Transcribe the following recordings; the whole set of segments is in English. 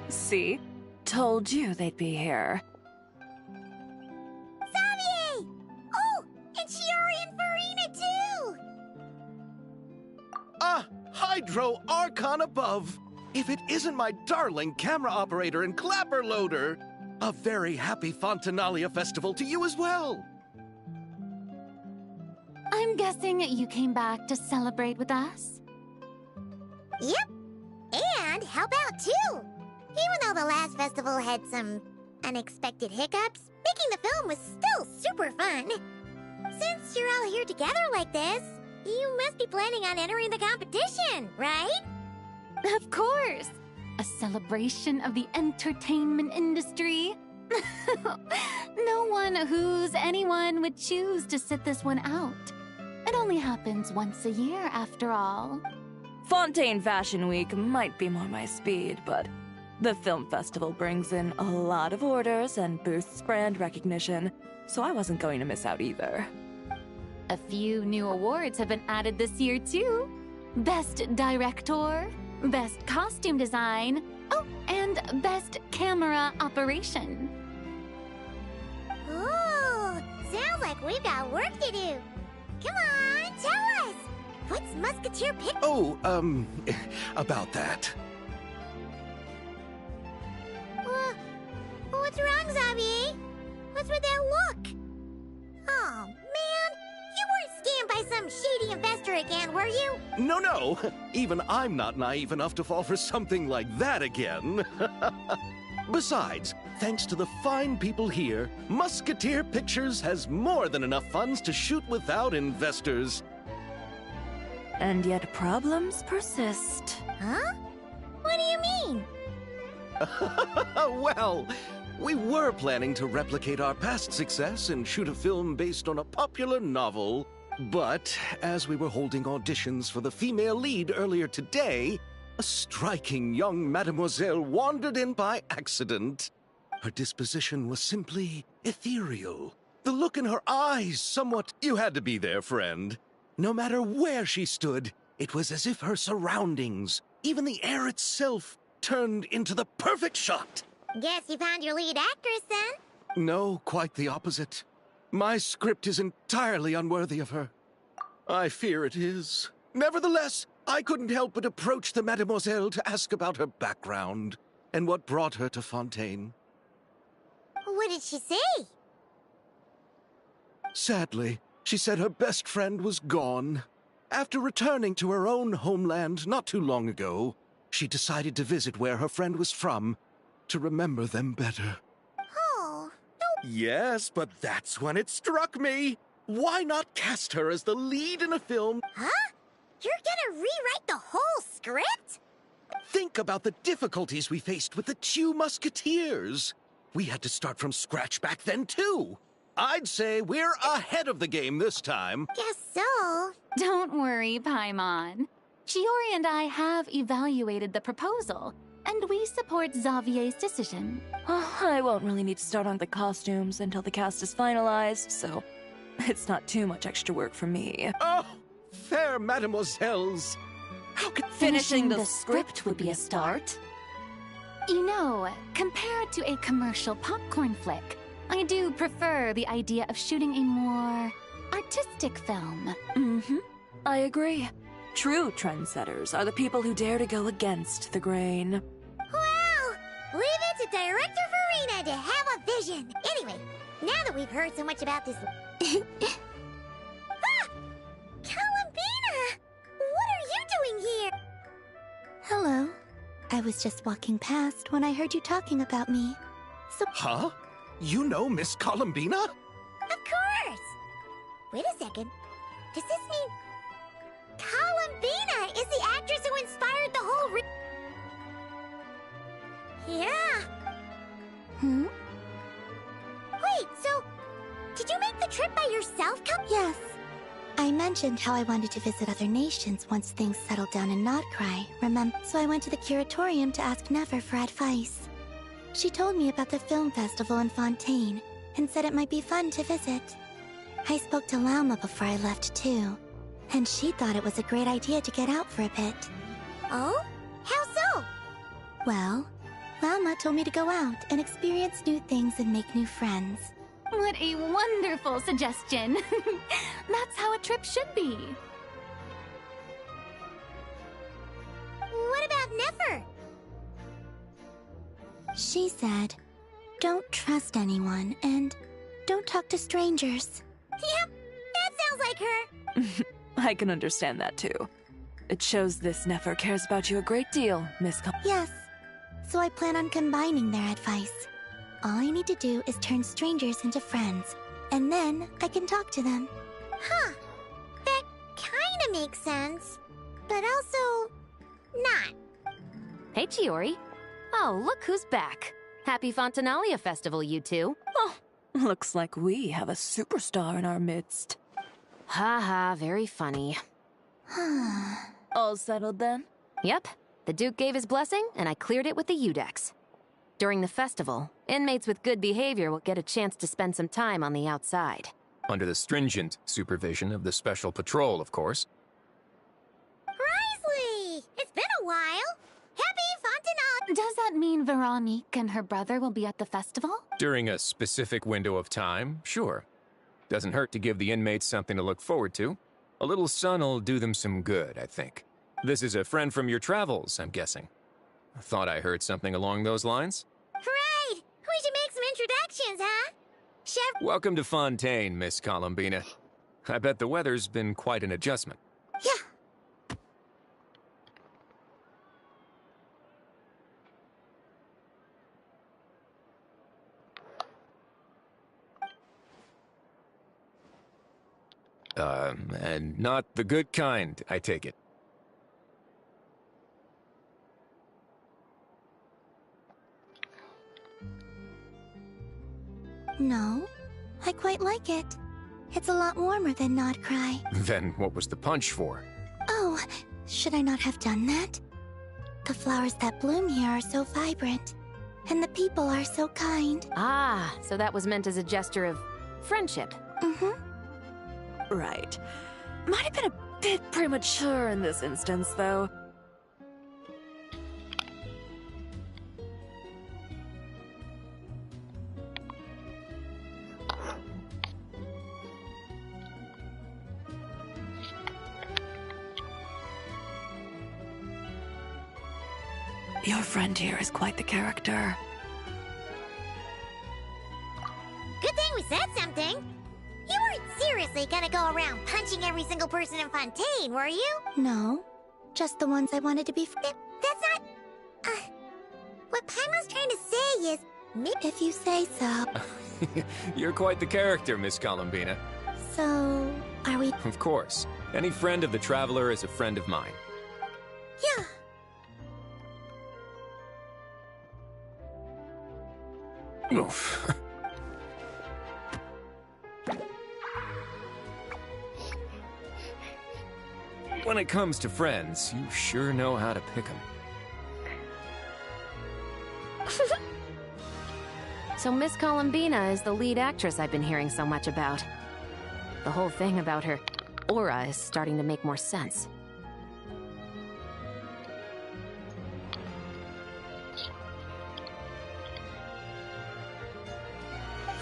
See? Told you they'd be here. Xavier! Oh, and Shiori and Farina too! Ah, Hydro Archon above! If it isn't my darling camera operator and clapper loader! A very happy Fontanalia festival to you as well! I'm guessing you came back to celebrate with us? Yep, and help out too! Even though the last festival had some unexpected hiccups, making the film was still super fun. Since you're all here together like this, you must be planning on entering the competition, right? Of course! A celebration of the entertainment industry. No one who's anyone would choose to sit this one out. It only happens once a year, after all. Fontaine Fashion Week might be more my speed, but the film festival brings in a lot of orders and boosts brand recognition, so I wasn't going to miss out either. A few new awards have been added this year, too. Best Director, Best Costume Design, oh, and Best Camera Operation. Ooh, sounds like we've got work to do. Come on, tell us! What's Musketeer pick? Oh, about that. What's wrong, Xavier? What's with that look? Oh, man. You weren't scammed by some shady investor again, were you? No. Even I'm not naive enough to fall for something like that again. Besides, thanks to the fine people here, Musketeer Pictures has more than enough funds to shoot without investors. And yet problems persist. Huh? What do you mean? Well, we were planning to replicate our past success and shoot a film based on a popular novel. But as we were holding auditions for the female lead earlier today, a striking young mademoiselle wandered in by accident. Her disposition was simply ethereal. The look in her eyes somewhat... You had to be there, friend. No matter where she stood, it was as if her surroundings, even the air itself, turned into the perfect shot. Guess you found your lead actress, then? No, quite the opposite. My script is entirely unworthy of her. I fear it is. Nevertheless, I couldn't help but approach the mademoiselle to ask about her background and what brought her to Fontaine. What did she say? Sadly, she said her best friend was gone. After returning to her own homeland not too long ago, she decided to visit where her friend was from to remember them better. Oh, no. Yes, but that's when it struck me. Why not cast her as the lead in a film? Huh? You're gonna rewrite the whole script? Think about the difficulties we faced with the two Musketeers. We had to start from scratch back then, too. I'd say we're ahead of the game this time. Guess so. Don't worry, Paimon. Shiori and I have evaluated the proposal, and we support Xavier's decision. I won't really need to start on the costumes until the cast is finalized, so it's not too much extra work for me. Oh, fair mademoiselles. How could... Finishing the script would be a start. You know, compared to a commercial popcorn flick, I do prefer the idea of shooting a more artistic film. I agree. True trendsetters are the people who dare to go against the grain. Wow! Leave it to Director Farina to have a vision. Anyway, now that we've heard so much about this... Ah! Columbina! What are you doing here? Hello. I was just walking past when I heard you talking about me. So... Huh? You know Miss Columbina? Of course! Wait a second. Does this mean Columbina is the actress who inspired the whole Yeah. Hmm? Wait, so did you make the trip by yourself, Yes. I mentioned how I wanted to visit other nations once things settled down in Nodcry, remember? So I went to the curatorium to ask Never for advice. She told me about the film festival in Fontaine and said it might be fun to visit. I spoke to Lauma before I left too, and she thought it was a great idea to get out for a bit. Oh? How so? Well, Lauma told me to go out and experience new things and make new friends. What a wonderful suggestion. That's how a trip should be. What about Nefer? She said, don't trust anyone and don't talk to strangers. Yep, that sounds like her. I can understand that too. It shows this Nefer cares about you a great deal, Miss Yes, so I plan on combining their advice. All I need to do is turn strangers into friends, and then I can talk to them. Huh. That kinda makes sense. But also, not. Hey, Chiori. Oh, look who's back. Happy Fontanalia Festival, you two. Oh, looks like we have a superstar in our midst. Haha, very funny. All settled then? Yep, the Duke gave his blessing, and I cleared it with the Udex. During the festival, inmates with good behavior will get a chance to spend some time on the outside. Under the stringent supervision of the Special Patrol, of course. Risley! It's been a while. Happy Fontanalia! Does that mean Veronique and her brother will be at the festival? During a specific window of time, sure. Doesn't hurt to give the inmates something to look forward to. A little sun'll do them some good, I think. This is a friend from your travels, I'm guessing. I thought I heard something along those lines. Right! We should make some introductions, huh? Chef... Welcome to Fontaine, Miss Columbina. I bet the weather's been quite an adjustment. Yeah. And not the good kind, I take it. No, I quite like it. It's a lot warmer than Nodcry. Then what was the punch for? Oh, should I not have done that? The flowers that bloom here are so vibrant, and the people are so kind. Ah, so that was meant as a gesture of friendship. Mm-hmm. Right. Might have been a bit premature in this instance, though. Your friend here is quite the character. Good thing we said something. You weren't seriously gonna go around punching every single person in Fontaine, were you? No, just the ones I wanted to be That's not... what Paimon's trying to say is... if you say so. You're quite the character, Miss Columbina. So, are we... Of course. Any friend of the Traveler is a friend of mine. Yeah. Oof. When it comes to friends, you sure know how to pick 'em. So Miss Columbina is the lead actress I've been hearing so much about. The whole thing about her aura is starting to make more sense.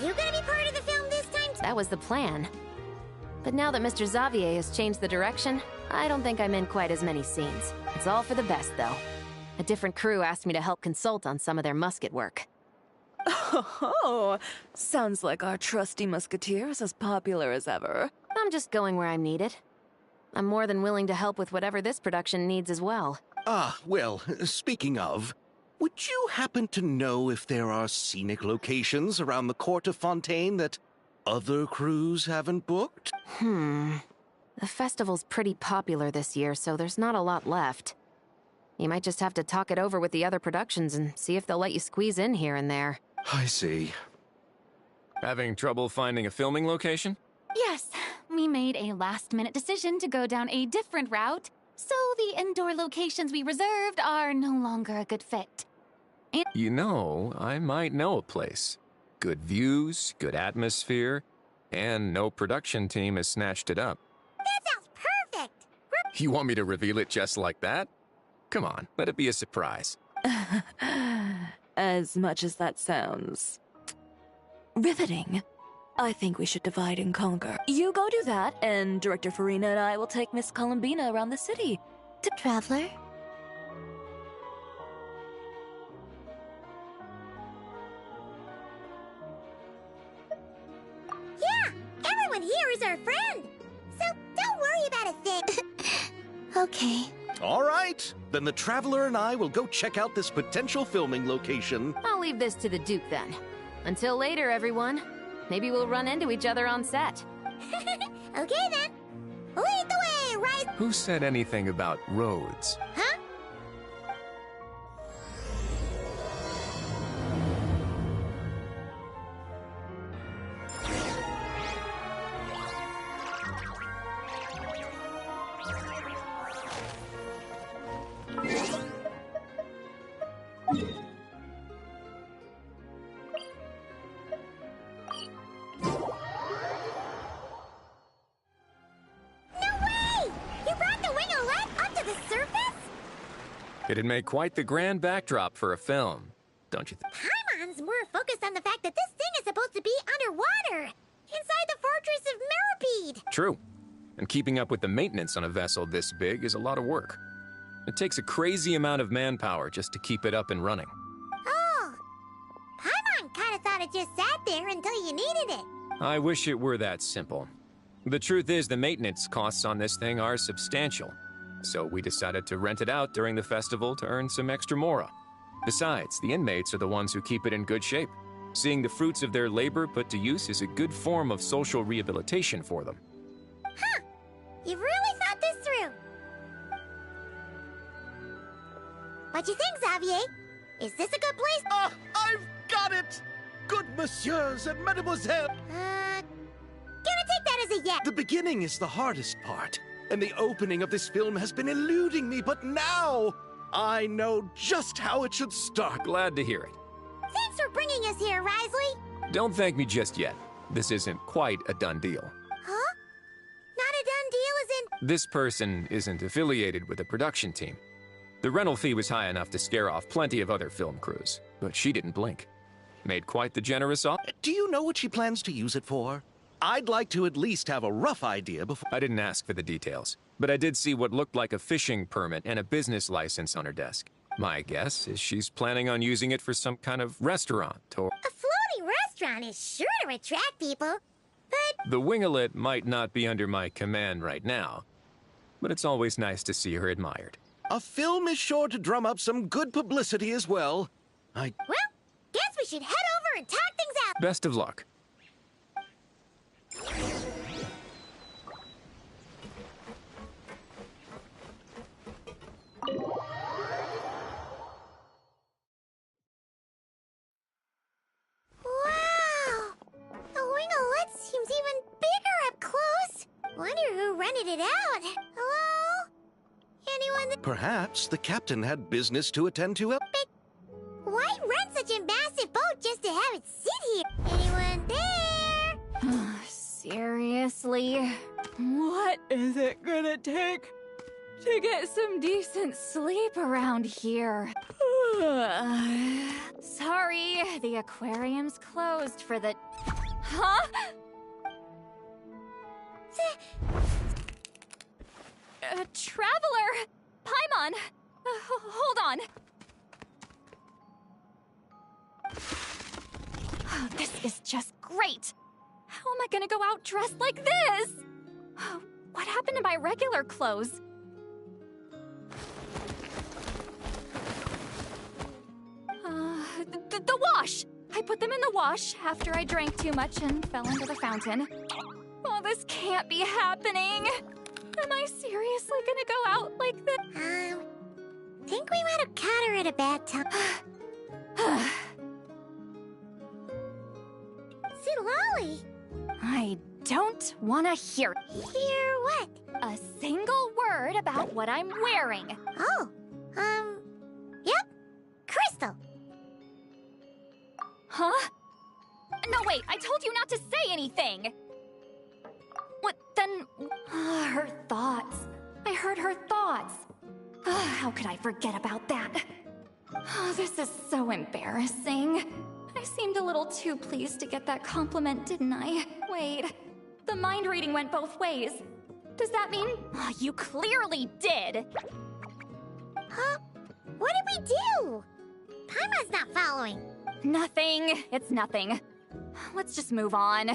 You gonna be part of the film this time? That was the plan. But now that Mr. Xavier has changed the direction, I don't think I'm in quite as many scenes. It's all for the best, though. A different crew asked me to help consult on some of their musket work. Oh, sounds like our trusty musketeer is as popular as ever. I'm just going where I'm needed. I'm more than willing to help with whatever this production needs as well. Ah, well, speaking of, would you happen to know if there are scenic locations around the court of Fontaine that other crews haven't booked? The festival's pretty popular this year, so there's not a lot left. You might just have to talk it over with the other productions and see if they'll let you squeeze in here and there. I see. Having trouble finding a filming location? Yes, we made a last-minute decision to go down a different route, so the indoor locations we reserved are no longer a good fit. You know, I might know a place. Good views, good atmosphere, and no production team has snatched it up. That sounds perfect! You want me to reveal it just like that? Come on, let it be a surprise. As much as that sounds riveting, I think we should divide and conquer. You go do that, and Director Farina and I will take Miss Columbina around the city. Traveler? Yeah, everyone here is our friend. So don't worry about a thing. Okay. All right, then the Traveler and I will go check out this potential filming location. I'll leave this to the Duke then. Until later, everyone. Maybe we'll run into each other on set. Okay then. Lead the way, Rise. Who said anything about roads? Huh? It'd make quite the grand backdrop for a film, don't you think? Paimon's more focused on the fact that this thing is supposed to be underwater, inside the fortress of Millipede. True. And keeping up with the maintenance on a vessel this big is a lot of work. It takes a crazy amount of manpower just to keep it up and running. Oh, Paimon kind of thought it just sat there until you needed it. I wish it were that simple. The truth is the maintenance costs on this thing are substantial. So we decided to rent it out during the festival to earn some extra mora. Besides, the inmates are the ones who keep it in good shape. Seeing the fruits of their labor put to use is a good form of social rehabilitation for them. Huh. You've really thought this through. What you think, Xavier? Is this a good place? Ah, I've got it! Good messieurs and mademoiselles! Gonna take that as a yes. The beginning is the hardest part, and the opening of this film has been eluding me, but now I know just how it should start. Glad to hear it. Thanks for bringing us here, Risley. Don't thank me just yet. This isn't quite a done deal. Huh? Not a done deal as in... This person isn't affiliated with a production team. The rental fee was high enough to scare off plenty of other film crews, but she didn't blink. Made quite the generous offer. Do you know what she plans to use it for? I'd like to at least have a rough idea before... I didn't ask for the details, but I did see what looked like a fishing permit and a business license on her desk. My guess is she's planning on using it for some kind of restaurant or... A floating restaurant is sure to attract people, but... The Wingalet might not be under my command right now, but it's always nice to see her admired. A film is sure to drum up some good publicity as well. Well, guess we should head over and talk things out. Best of luck. Wow! The Wingalet seems even bigger up close. Wonder who rented it out. Hello? Anyone? Perhaps the captain had business to attend to. Why rent such a massive boat just to have it sit here? Anyone there? Seriously? What is it gonna take to get some decent Sleep around here. Sorry, the aquarium's closed for the... Huh? Traveler! Paimon! Hold on. Oh, this is just great. How am I gonna go out dressed like this? Oh, what happened to my regular clothes? The wash! I put them in the wash after I drank too much and fell into the fountain. Oh, this can't be happening. Am I seriously gonna go out like this? Think we might have caught her at a bad time. Lolly! I don't wanna hear Hear what? a single word about what I'm wearing. Oh, yep. Crystal. Huh? No, wait, I told you not to say anything! What, then... her thoughts. I heard her thoughts. How could I forget about that? Oh, this is so embarrassing. I seemed a little too pleased to get that compliment, didn't I? Wait, the mind reading went both ways. Does that mean... Oh, you clearly did! Huh? What did we do? Paimon's not following. Nothing. It's nothing. Let's just move on.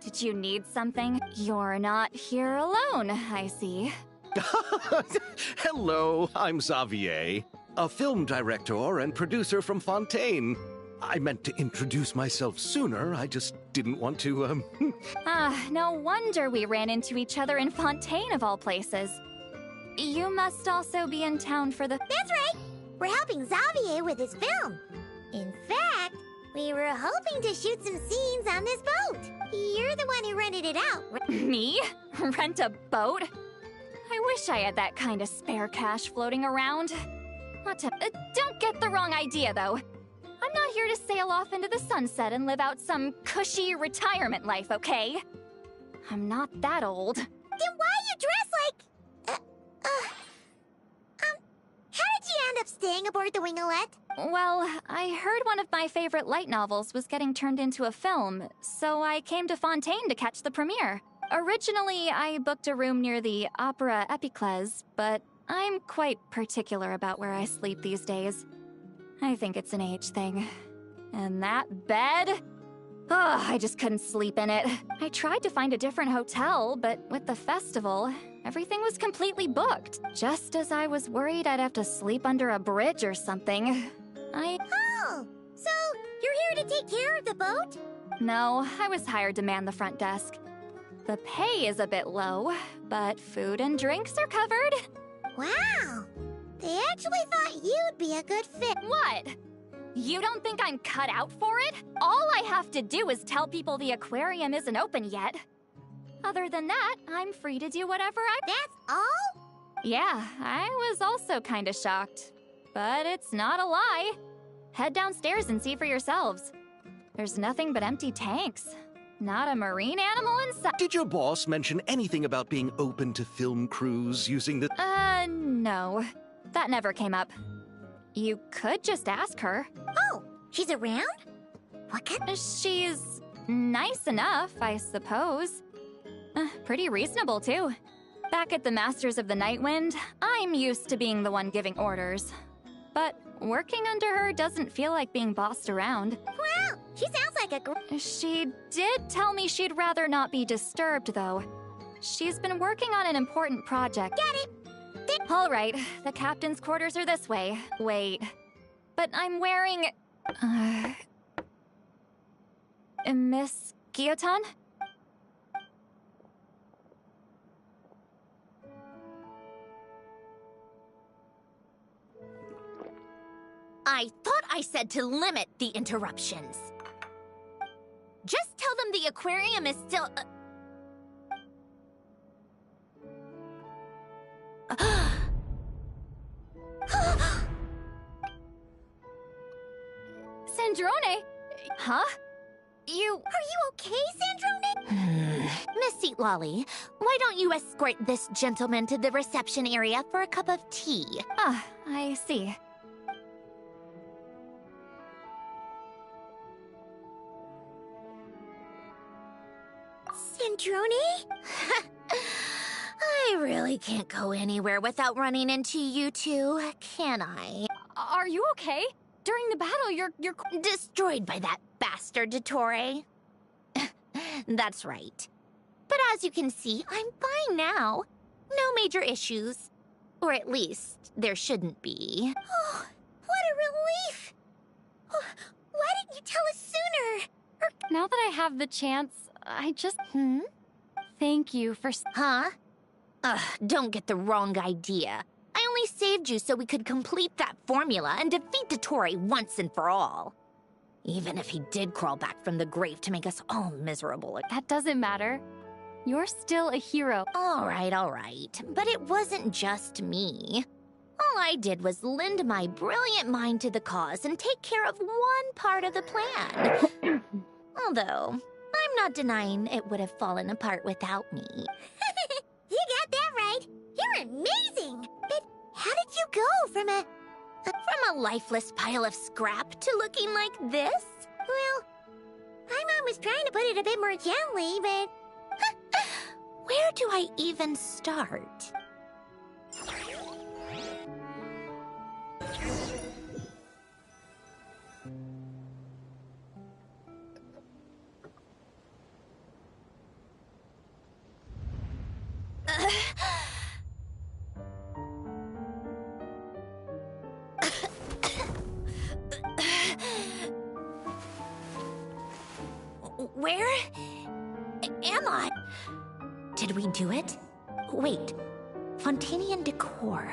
Did you need something? You're not here alone, I see. Hello, I'm Xavier, a film director and producer from Fontaine. I meant to introduce myself sooner, I just didn't want to, No wonder we ran into each other in Fontaine of all places. You must also be in town for the... That's right. We're helping Xavier with his film. In fact, we were hoping to shoot some scenes on this boat. You're the one who rented it out. Me? Rent a boat? I wish I had that kind of spare cash floating around. Not to... don't get the wrong idea, though. I'm not here to sail off into the sunset and live out some cushy retirement life, okay? I'm not that old. Then why you dress like... how did you end up staying aboard the Winglet? Well, I heard one of my favorite light novels was getting turned into a film, so I came to Fontaine to catch the premiere. Originally, I booked a room near the Opera Epiclese, but I'm quite particular about where I sleep these days. I think it's an age thing. And that bed? Oh, I just couldn't sleep in it. I tried to find a different hotel, but with the festival, everything was completely booked. Just as I was worried I'd have to sleep under a bridge or something. Oh, so you're here to take care of the boat? No, I was hired to man the front desk. The pay is a bit low, but food and drinks are covered. Wow, they actually thought you'd be a good fit. What? You don't think I'm cut out for it? All I have to do is tell people the aquarium isn't open yet. Other than that, I'm free to do whatever That's all? Yeah, I was also kinda shocked. But it's not a lie. Head downstairs and see for yourselves. There's nothing but empty tanks. Not a marine animal inside. Did your boss mention anything about being open to film crews using the... No. That never came up. You could just ask her. Oh, she's around? What kind? She's nice enough, I suppose. Pretty reasonable, too. Back at the Masters of the Nightwind, I'm used to being the one giving orders. But working under her doesn't feel like being bossed around. Wow, she sounds like a She did tell me she'd rather not be disturbed, though. She's been working on an important project. Got it. All right, the captain's quarters are this way. Wait. But I'm wearing... Miss Guillotin? I thought I said to limit the interruptions. Just tell them the aquarium is still... Sandrone? Huh? Are you okay, Sandrone? Miss Seat Lolly, why don't you escort this gentleman to the reception area for a cup of tea? Ah, I see. Sandrone? I really can't go anywhere without running into you two, can I? Are you okay? During the battle, you're Destroyed by that bastard Dottore. That's right. But as you can see, I'm fine now. No major issues. Or at least, there shouldn't be. Oh, what a relief! Oh, why didn't you tell us sooner? Now that I have the chance, I just... thank you for... Huh? Ugh, don't get the wrong idea. I only saved you so we could complete that formula and defeat Dottore once and for all. Even if he did crawl back from the grave to make us all miserable. That doesn't matter. You're still a hero. All right. But it wasn't just me. All I did was lend my brilliant mind to the cause and take care of one part of the plan. Although, I'm not denying it would have fallen apart without me. You got that right. You're amazing. But how did you go from a lifeless pile of scrap to looking like this? Well, my mom was trying to put it a bit more gently, but... Where do I even start? Where am I? Did we do it? Wait, Fontanian decor.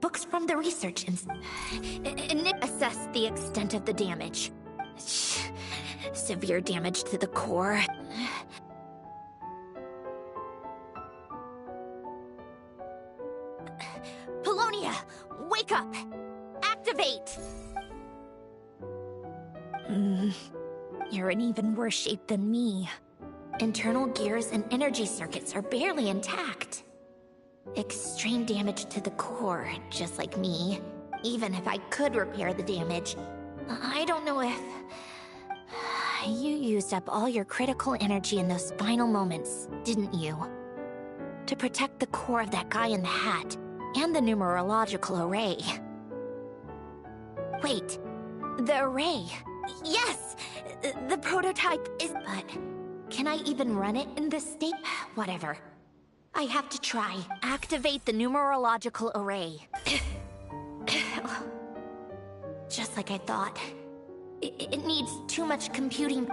Books from the research and assess the extent of the damage. Severe damage to the core. Polonia, wake up! Activate! You're in even worse shape than me. Internal gears and energy circuits are barely intact. Extreme damage to the core, just like me. Even if I could repair the damage, I don't know if... You used up all your critical energy in those final moments, didn't you? To protect the core of that guy in the hat, and the numerological array. Wait, the array. Yes! The prototype is... But can I even run it in this state? Whatever. I have to try. Activate the numerological array. Just like I thought. It needs too much computing.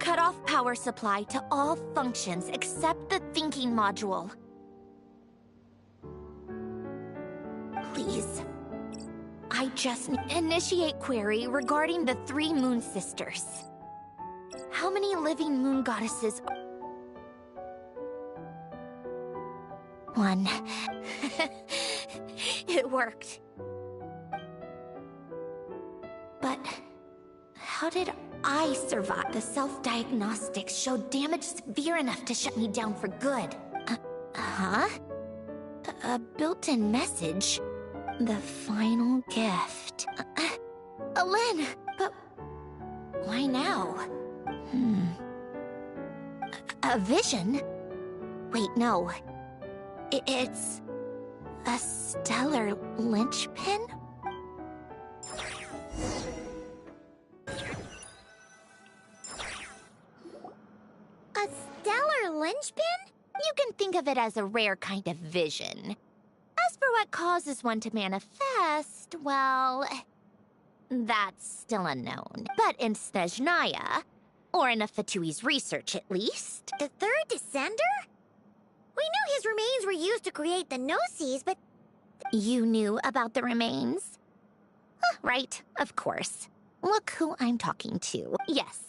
Cut off power supply to all functions except the thinking module. Please. I just initiate query regarding the 3 moon sisters. How many living moon goddesses? 1. It worked. But how did I survive? The self-diagnostics showed damage severe enough to shut me down for good. Huh? A built-in message? The final gift. Alen! But why now? A vision? Wait, no. It's a stellar linchpin? A stellar linchpin? You can think of it as a rare kind of vision. As for what causes one to manifest, well, that's still unknown. But in Snezhnaya, or in Afatui's research at least... The 3rd Descender? We knew his remains were used to create the Gnosis, but... You knew about the remains? Right, of course. Look who I'm talking to. Yes.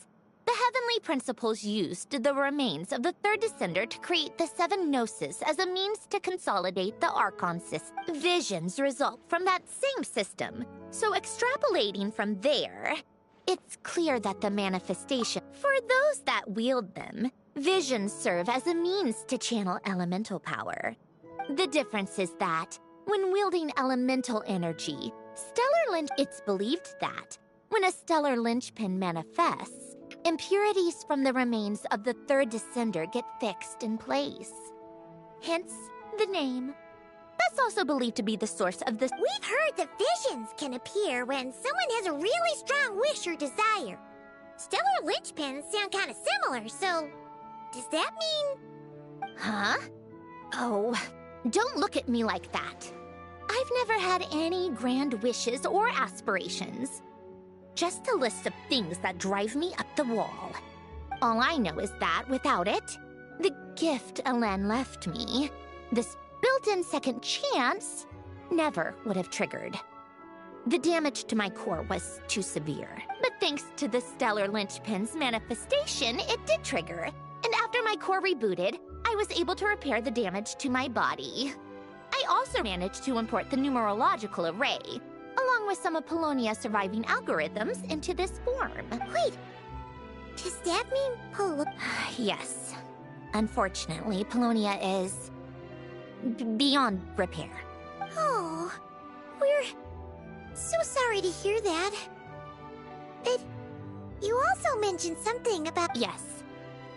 The Heavenly Principles used the remains of the 3rd Descender to create the 7 Gnosis as a means to consolidate the Archon system. Visions result from that same system. So extrapolating from there, it's clear that the manifestation, for those that wield them, visions serve as a means to channel elemental power. The difference is that, when wielding elemental energy, it's believed that, when a stellar linchpin manifests, impurities from the remains of the 3rd Descender get fixed in place. Hence, the name. That's also believed to be the source of the... We've heard that visions can appear when someone has a really strong wish or desire. Stellar linchpins sound kind of similar, so... Does that mean... Huh? Oh, don't look at me like that. I've never had any grand wishes or aspirations. just a list of things that drive me up the wall. All I know is that without it, the gift Alen left me, this built-in second chance, never would have triggered. The damage to my core was too severe, but thanks to the stellar linchpin's manifestation, it did trigger. And after my core rebooted, I was able to repair the damage to my body. I also managed to import the numerological array, along with some of Polonia's surviving algorithms, into this form. Wait, does that mean Yes. Unfortunately, Polonia is beyond repair. Oh, we're so sorry to hear that. But you also mentioned something about... Yes.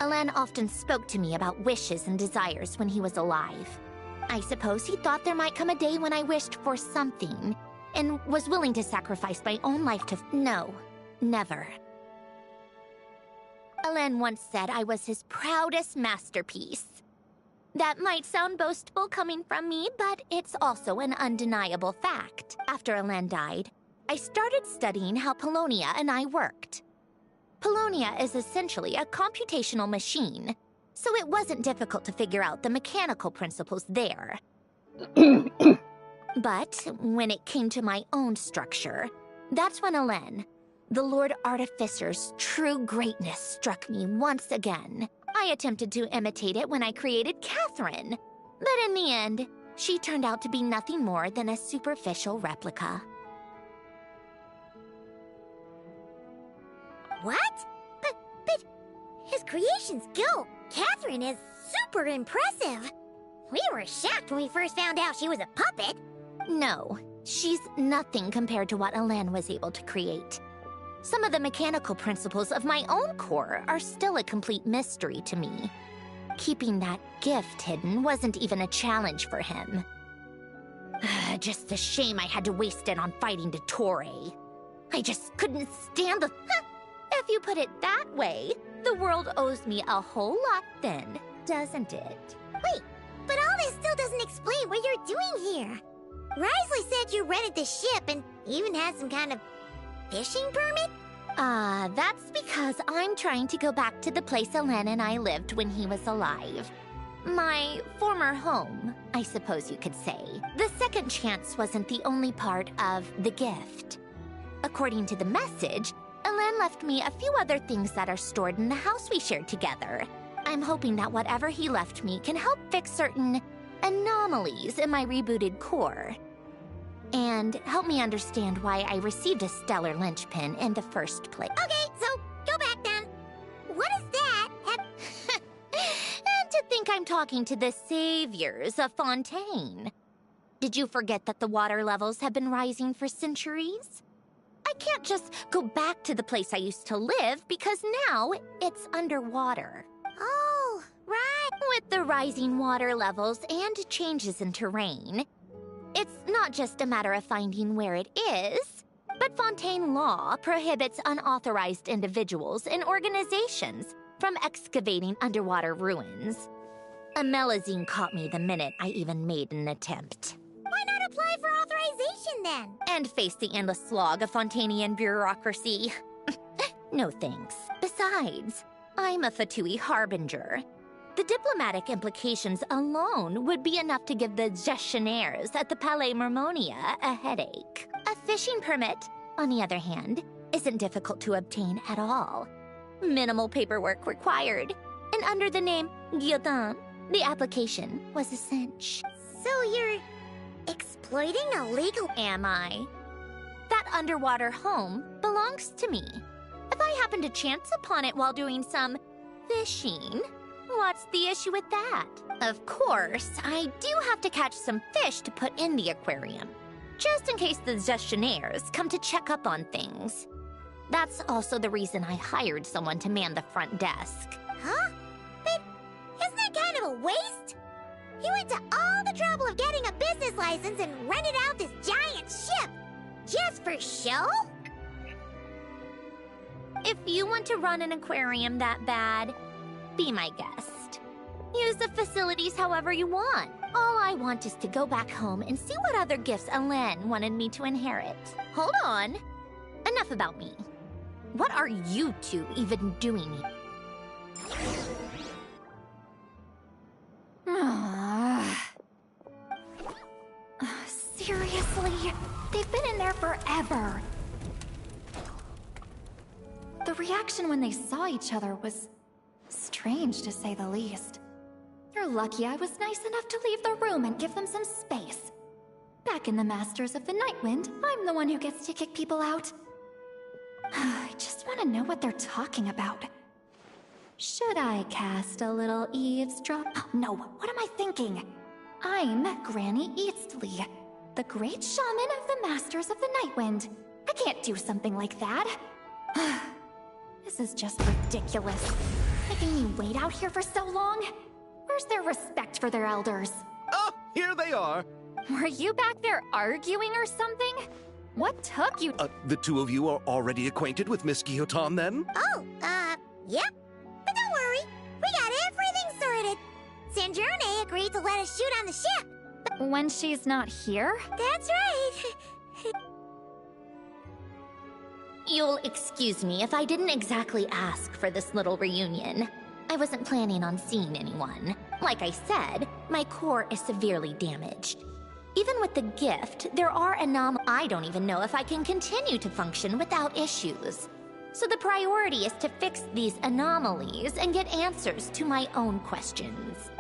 Alen often spoke to me about wishes and desires when he was alive. I suppose he thought there might come a day when I wished for something, and was willing to sacrifice my own life to... No, never. Alen once said I was his proudest masterpiece. That might sound boastful coming from me, but it's also an undeniable fact. After Alen died, I started studying how Polonia and I worked. Polonia is essentially a computational machine, so it wasn't difficult to figure out the mechanical principles there. But when it came to my own structure, that's when Alen, the Lord Artificer's true greatness, struck me once again. I attempted to imitate it when I created Catherine, but in the end, she turned out to be nothing more than a superficial replica. What? But his creation skill, Catherine, is super impressive. We were shocked when we first found out she was a puppet. No, she's nothing compared to what Alen was able to create. Some of the mechanical principles of my own core are still a complete mystery to me. Keeping that gift hidden wasn't even a challenge for him. Just a shame I had to waste it on fighting Dottore. I just couldn't stand the... If you put it that way, the world owes me a whole lot then, doesn't it? Wait, but all this still doesn't explain what you're doing here. Risley said you rented the ship and even had some kind of fishing permit? That's because I'm trying to go back to the place Alen and I lived when he was alive. My former home, I suppose you could say. The second chance wasn't the only part of the gift. According to the message, Alen left me a few other things that are stored in the house we shared together. I'm hoping that whatever he left me can help fix certain anomalies in my rebooted core. And help me understand why I received a stellar linchpin in the first place. Okay, so go back then. What is that? And to think I'm talking to the saviors of Fontaine. Did you forget that the water levels have been rising for centuries? I can't just go back to the place I used to live because now it's underwater. Oh, right. With the rising water levels and changes in terrain, it's not just a matter of finding where it is, but Fontaine law prohibits unauthorized individuals and organizations from excavating underwater ruins. Amelazine caught me the minute I even made an attempt. Why not apply for authorization then? And face the endless slog of Fontainian bureaucracy. No thanks. Besides, I'm a Fatui harbinger. The diplomatic implications alone would be enough to give the gestionnaires at the Palais Mermonia a headache. A fishing permit, on the other hand, isn't difficult to obtain at all. Minimal paperwork required. And under the name Guillotin, the application was a cinch. So you're exploiting illegal... Am I? That underwater home belongs to me. If I happen to chance upon it while doing some fishing, what's the issue with that? Of course, I do have to catch some fish to put in the aquarium, just in case the gestionnaires come to check up on things. That's also the reason I hired someone to man the front desk. Huh? But isn't that kind of a waste? You went to all the trouble of getting a business license and rented out this giant ship, just for show? If you want to run an aquarium that bad, be my guest. Use the facilities however you want. All I want is to go back home and see what other gifts Alen wanted me to inherit. Hold on. Enough about me. What are you two even doing here? Seriously? They've been in there forever. The reaction when they saw each other was strange, to say the least. You're lucky I was nice enough to leave the room and give them some space. Back in the Masters of the Nightwind, I'm the one who gets to kick people out. I just want to know what they're talking about. Should I cast a little eavesdrop? No, what am I thinking? I'm Granny Eastley, the great shaman of the Masters of the Nightwind. I can't do something like that. This is just ridiculous. Making me wait out here for so long? Where's their respect for their elders? Oh, here they are. Were you back there arguing or something? What took you? The two of you are already acquainted with Miss Guillotin, then? Oh, yep. But don't worry, we got everything sorted. Sandrone agreed to let us shoot on the ship. When she's not here? That's right. You'll excuse me if I didn't exactly ask for this little reunion. I wasn't planning on seeing anyone. Like I said, my core is severely damaged. Even with the gift, there are I don't even know if I can continue to function without issues. So the priority is to fix these anomalies and get answers to my own questions.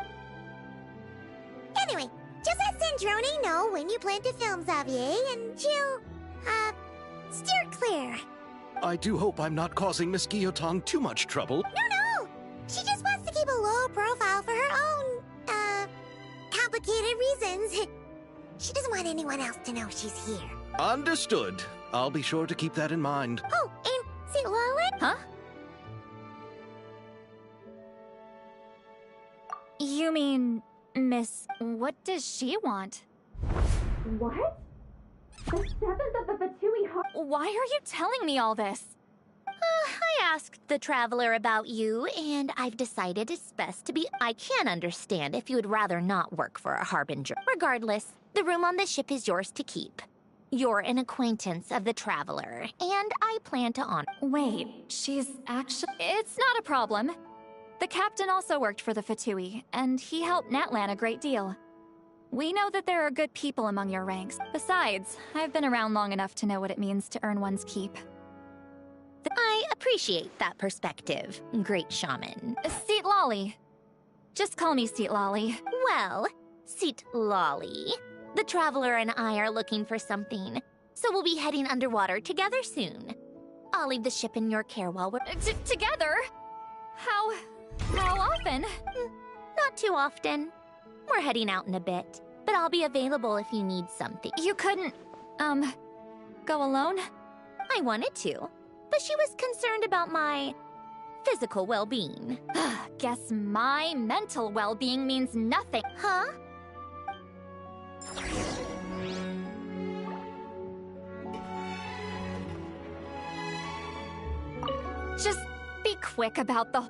Anyway, just let Sandrone know when you plan to film Xavier, and she'll, steer clear. I do hope I'm not causing Miss Guillotin too much trouble. No! She just wants to keep a low profile for her own, complicated reasons. She doesn't want anyone else to know she's here. Understood. I'll be sure to keep that in mind. Oh, and St. Lauren? Huh? You mean, Miss... What does she want? What? The 7th of the Fatui Heart. Why are you telling me all this? I asked the Traveler about you, and I've decided it's best to be... I can understand if you would rather not work for a Harbinger. Regardless, the room on the ship is yours to keep. You're an acquaintance of the Traveler, and I plan to honor... Wait, she's actually... It's not a problem. The captain also worked for the Fatui, and he helped Natlan a great deal. We know that there are good people among your ranks. Besides, I've been around long enough to know what it means to earn one's keep. I appreciate that perspective, great shaman. Seat Lolly. Just call me Seat Lolly. Well, Seat Lolly, the Traveler and I are looking for something, so we'll be heading underwater together soon. I'll leave the ship in your care while we're... Together? How often? Not too often. We're heading out in a bit, but I'll be available if you need something. You couldn't, go alone? I wanted to, but she was concerned about my physical well-being. Guess my mental well-being means nothing. Huh? Just be quick about the...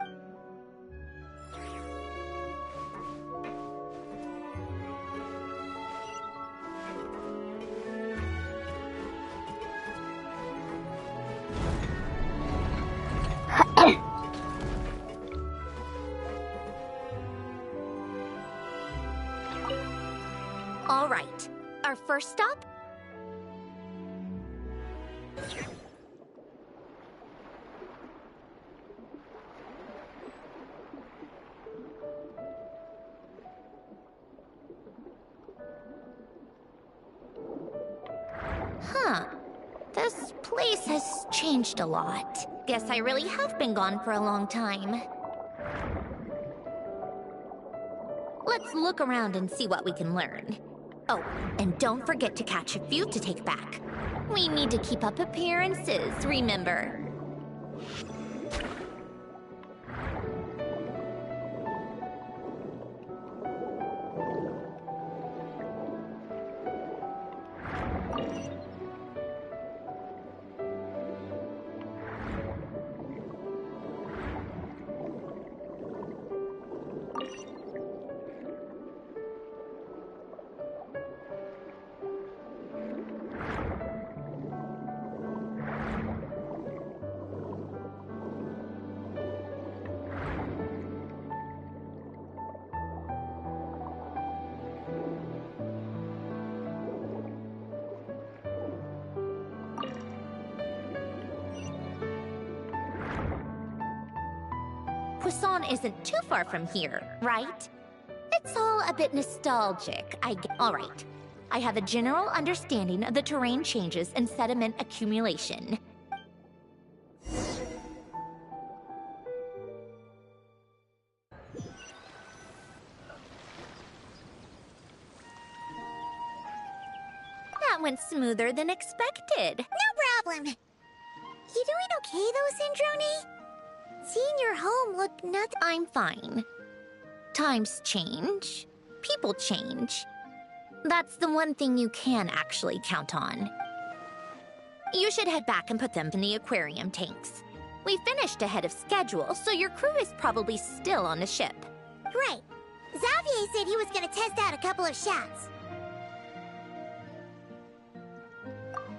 All right. Our first stop? Huh. This place has changed a lot. Guess I really have been gone for a long time. Let's look around and see what we can learn. Oh, and don't forget to catch a few to take back. We need to keep up appearances, remember? Poisson isn't too far from here, right? It's all a bit nostalgic, All right. I have a general understanding of the terrain changes and sediment accumulation. That went smoother than expected. No problem. You doing okay though, Syndrome? Seeing your home look nuts. I'm fine. Times change. People change. That's the one thing you can actually count on. You should head back and put them in the aquarium tanks. We finished ahead of schedule, so your crew is probably still on the ship. Right. Xavier said he was gonna test out a couple of shots.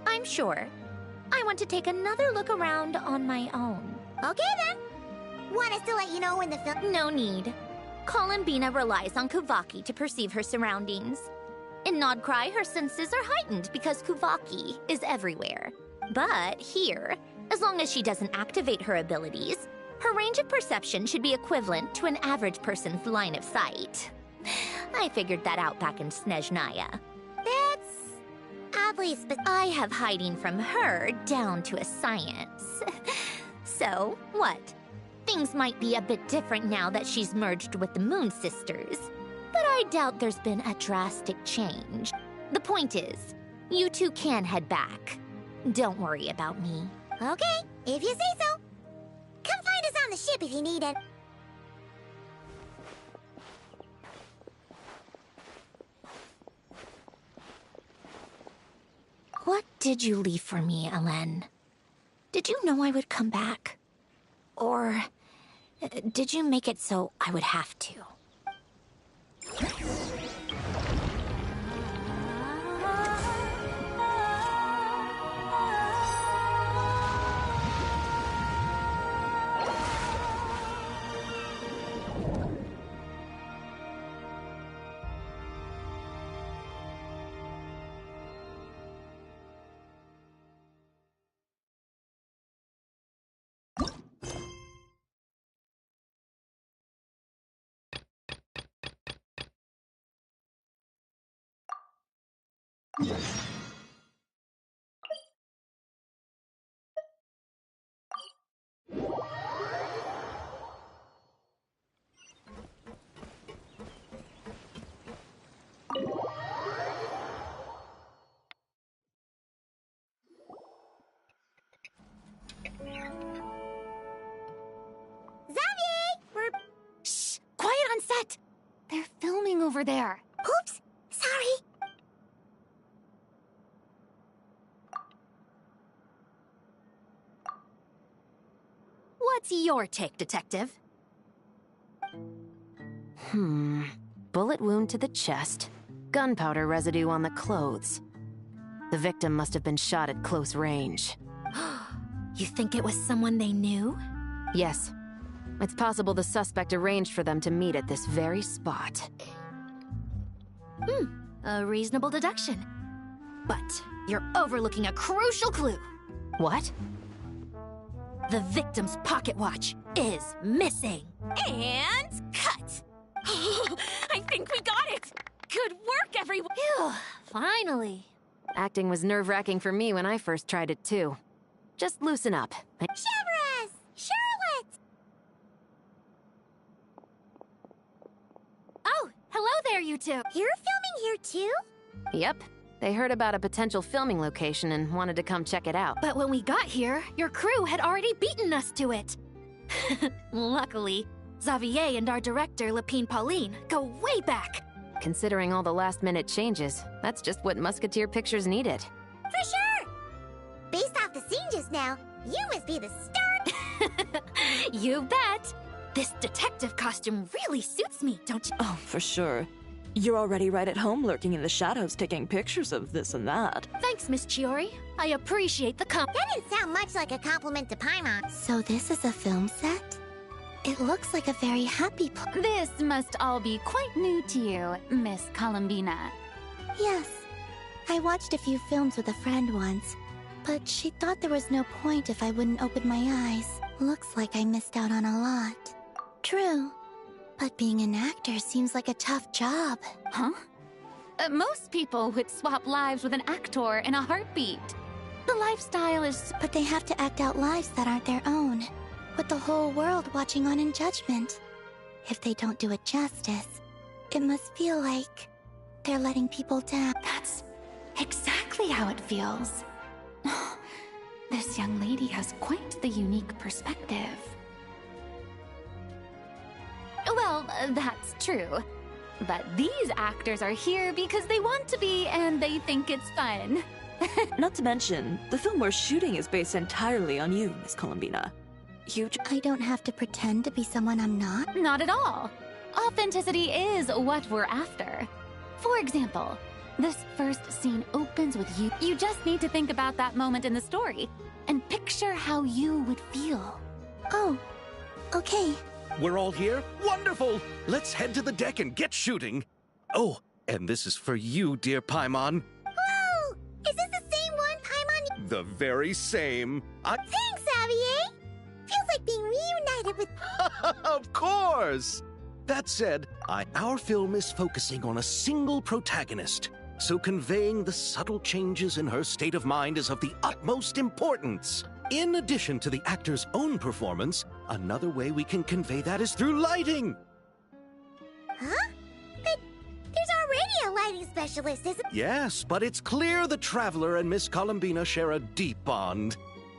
I'm sure. I want to take another look around on my own. Okay then. Want us to let you know when the film... No need. Columbina relies on Kuvaki to perceive her surroundings. In Nodcry, her senses are heightened because Kuvaki is everywhere. But here, as long as she doesn't activate her abilities, her range of perception should be equivalent to an average person's line of sight. I figured that out back in Snezhnaya. That's oddly I have hiding from her down to a science. So, what? Things might be a bit different now that she's merged with the Moon Sisters. But I doubt there's been a drastic change. The point is, you two can head back. Don't worry about me. Okay, if you say so. Come find us on the ship if you need it. What did you leave for me, Ellen? Did you know I would come back? Or did you make it so I would have to? Shh! Quiet on set! They're filming over there. Oops, sorry. What's your take, Detective? Bullet wound to the chest. Gunpowder residue on the clothes. The victim must have been shot at close range. You think it was someone they knew? Yes. It's possible the suspect arranged for them to meet at this very spot. A reasonable deduction. But you're overlooking a crucial clue. What? The victim's pocket watch is missing. And cut! I think we got it! Good work, everyone! Phew, finally. Acting was nerve-wracking for me when I first tried it, too. Just loosen up. Chevras! Charlotte! Oh, hello there, you two. You're filming here too? Yep. They heard about a potential filming location and wanted to come check it out. But when we got here, your crew had already beaten us to it. Luckily, Xavier and our director, Lapine Pauline, go way back. Considering all the last-minute changes, that's just what Musketeer Pictures needed. For sure! Based off the scene just now, you must be the star. You bet! This detective costume really suits me, don't you? Oh, for sure. You're already right at home lurking in the shadows taking pictures of this and that. Thanks, Miss Chiori. I appreciate the That didn't sound much like a compliment to Paimon. So this is a film set? It looks like a very happy place. This must all be quite new to you, Miss Columbina. Yes. I watched a few films with a friend once, but she thought there was no point if I wouldn't open my eyes. Looks like I missed out on a lot. True. But being an actor seems like a tough job. Huh? Most people would swap lives with an actor in a heartbeat. The lifestyle is... But they have to act out lives that aren't their own, with the whole world watching on in judgment. If they don't do it justice, it must feel like they're letting people down. That's exactly how it feels. This young lady has quite the unique perspective. Well, that's true. But these actors are here because they want to be and they think it's fun. Not to mention, the film we're shooting is based entirely on you, Miss Columbina. I don't have to pretend to be someone I'm not? Not at all. Authenticity is what we're after. For example, this first scene opens with you. You just need to think about that moment in the story and picture how you would feel. Oh, okay. We're all here? Wonderful! Let's head to the deck and get shooting. Oh, and this is for you, dear Paimon. Whoa! Is this the same one Paimon? The very same. Thanks, Xavier! Feels like being reunited with... Of course! That said, our film is focusing on a single protagonist, so conveying the subtle changes in her state of mind is of the utmost importance. In addition to the actor's own performance, another way we can convey that is through lighting. Huh? But there's already a lighting specialist, isn't... Yes, but it's clear the Traveler and Miss Columbina share a deep bond.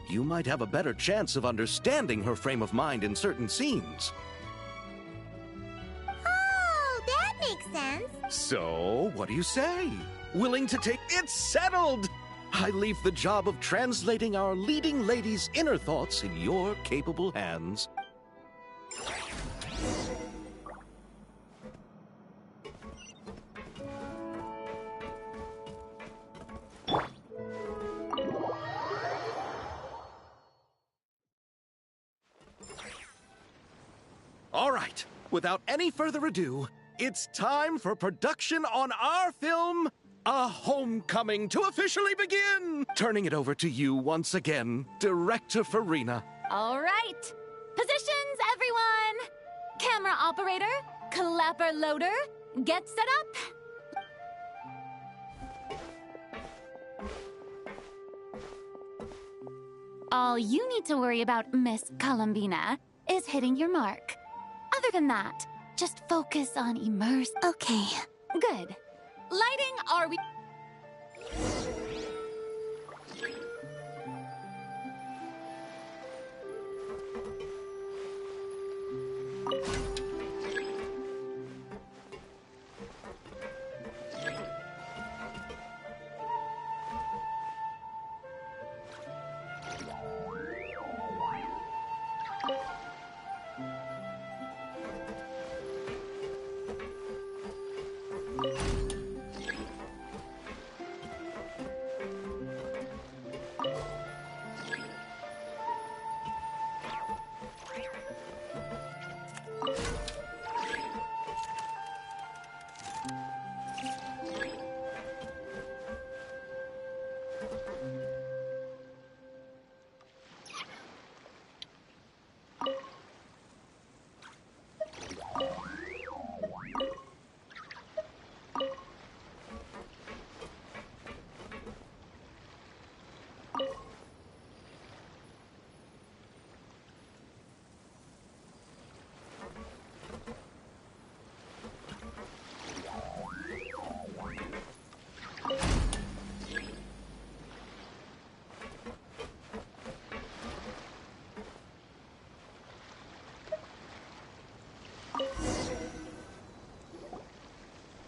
You might have a better chance of understanding her frame of mind in certain scenes. Oh, that makes sense. So, what do you say? Willing to take... It's settled! I leave the job of translating our leading lady's inner thoughts in your capable hands. All right, without any further ado, it's time for production on our film, A Homecoming, to officially begin! Turning it over to you once again, Director Farina. All right. Positions, everyone! Camera operator, clapper loader, get set up. All you need to worry about, Miss Columbina, is hitting your mark. Other than that, just focus on immerse. Okay. Good. Lighting, are we...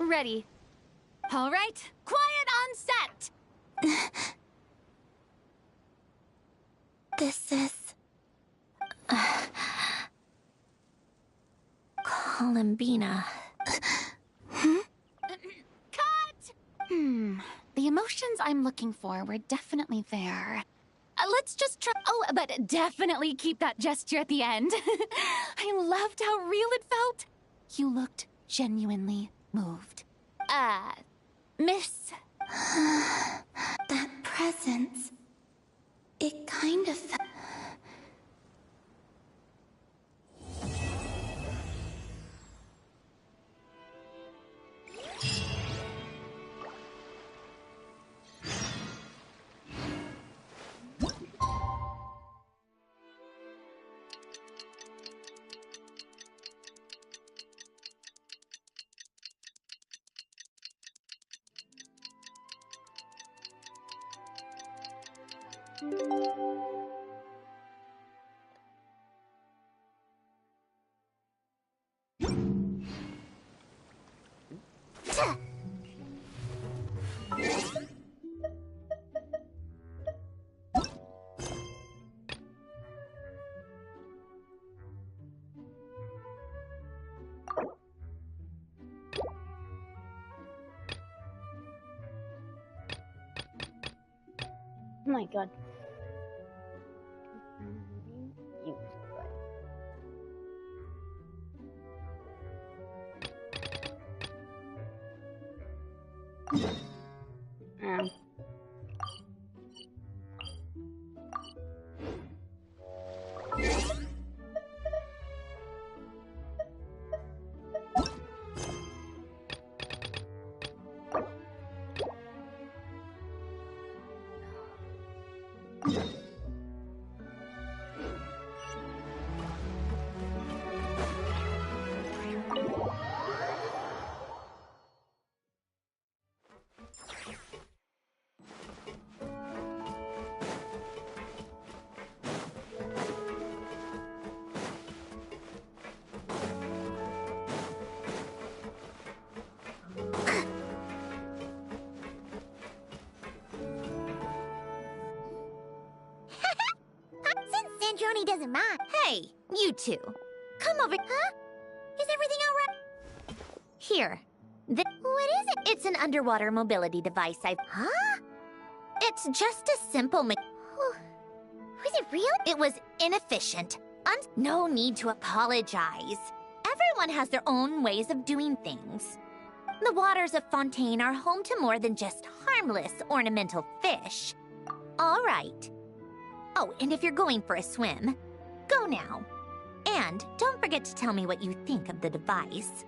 Ready. All right, quiet on set! This is... Columbina. Cut! The emotions I'm looking for were definitely there. Let's just try... Oh, but definitely keep that gesture at the end. I loved how real it felt. You looked genuinely moved. Miss... that presence... It kind of... Oh my god. Since Sandroni doesn't mind. Hey, you two. Come over. Huh? Is everything alright? Here. What is it? It's an underwater mobility device Huh? It's just a simple Was it real? It was inefficient. No need to apologize. Everyone has their own ways of doing things. The waters of Fontaine are home to more than just harmless ornamental fish. All right. Oh, and if you're going for a swim, go now. And don't forget to tell me what you think of the device.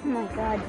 Oh my god.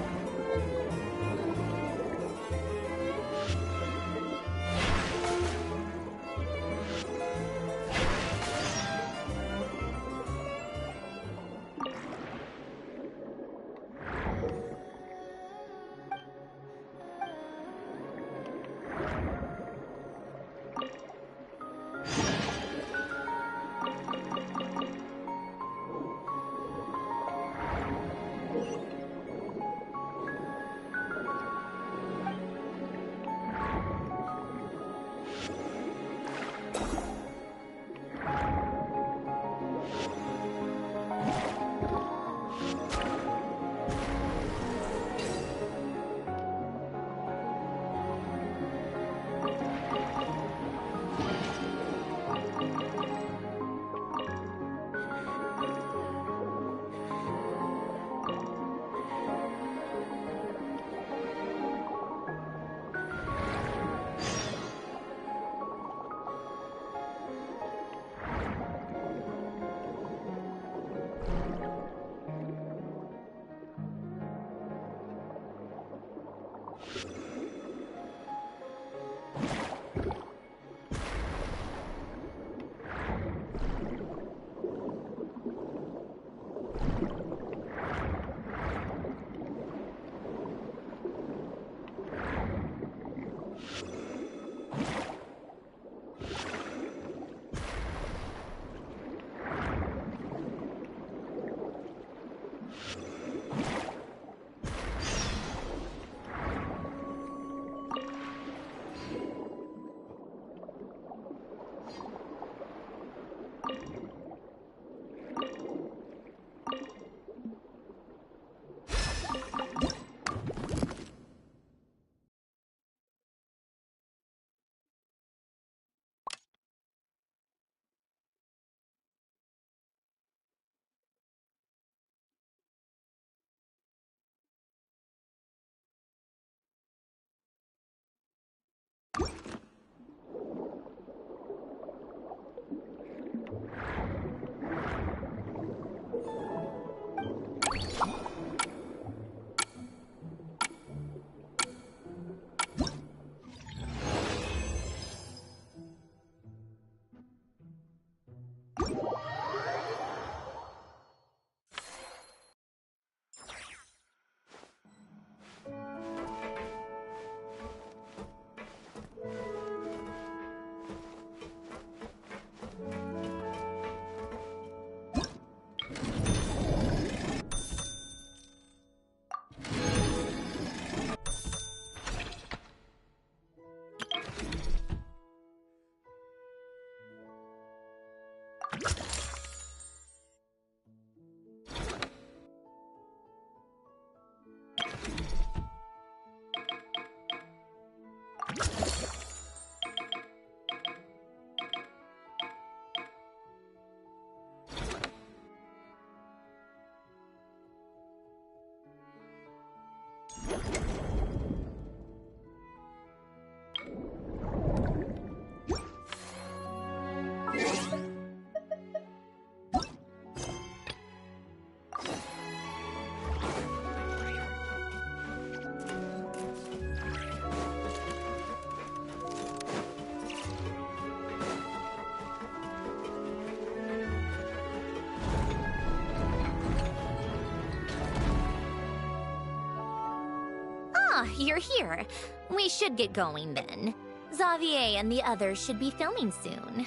Ah, you're here. We should get going then. Xavier and the others should be filming soon.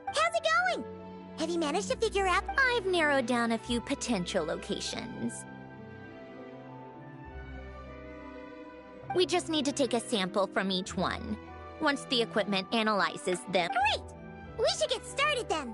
How's it going? Have you managed to figure out? I've narrowed down a few potential locations. We just need to take a sample from each one. Once the equipment analyzes them... Great! We should get started then.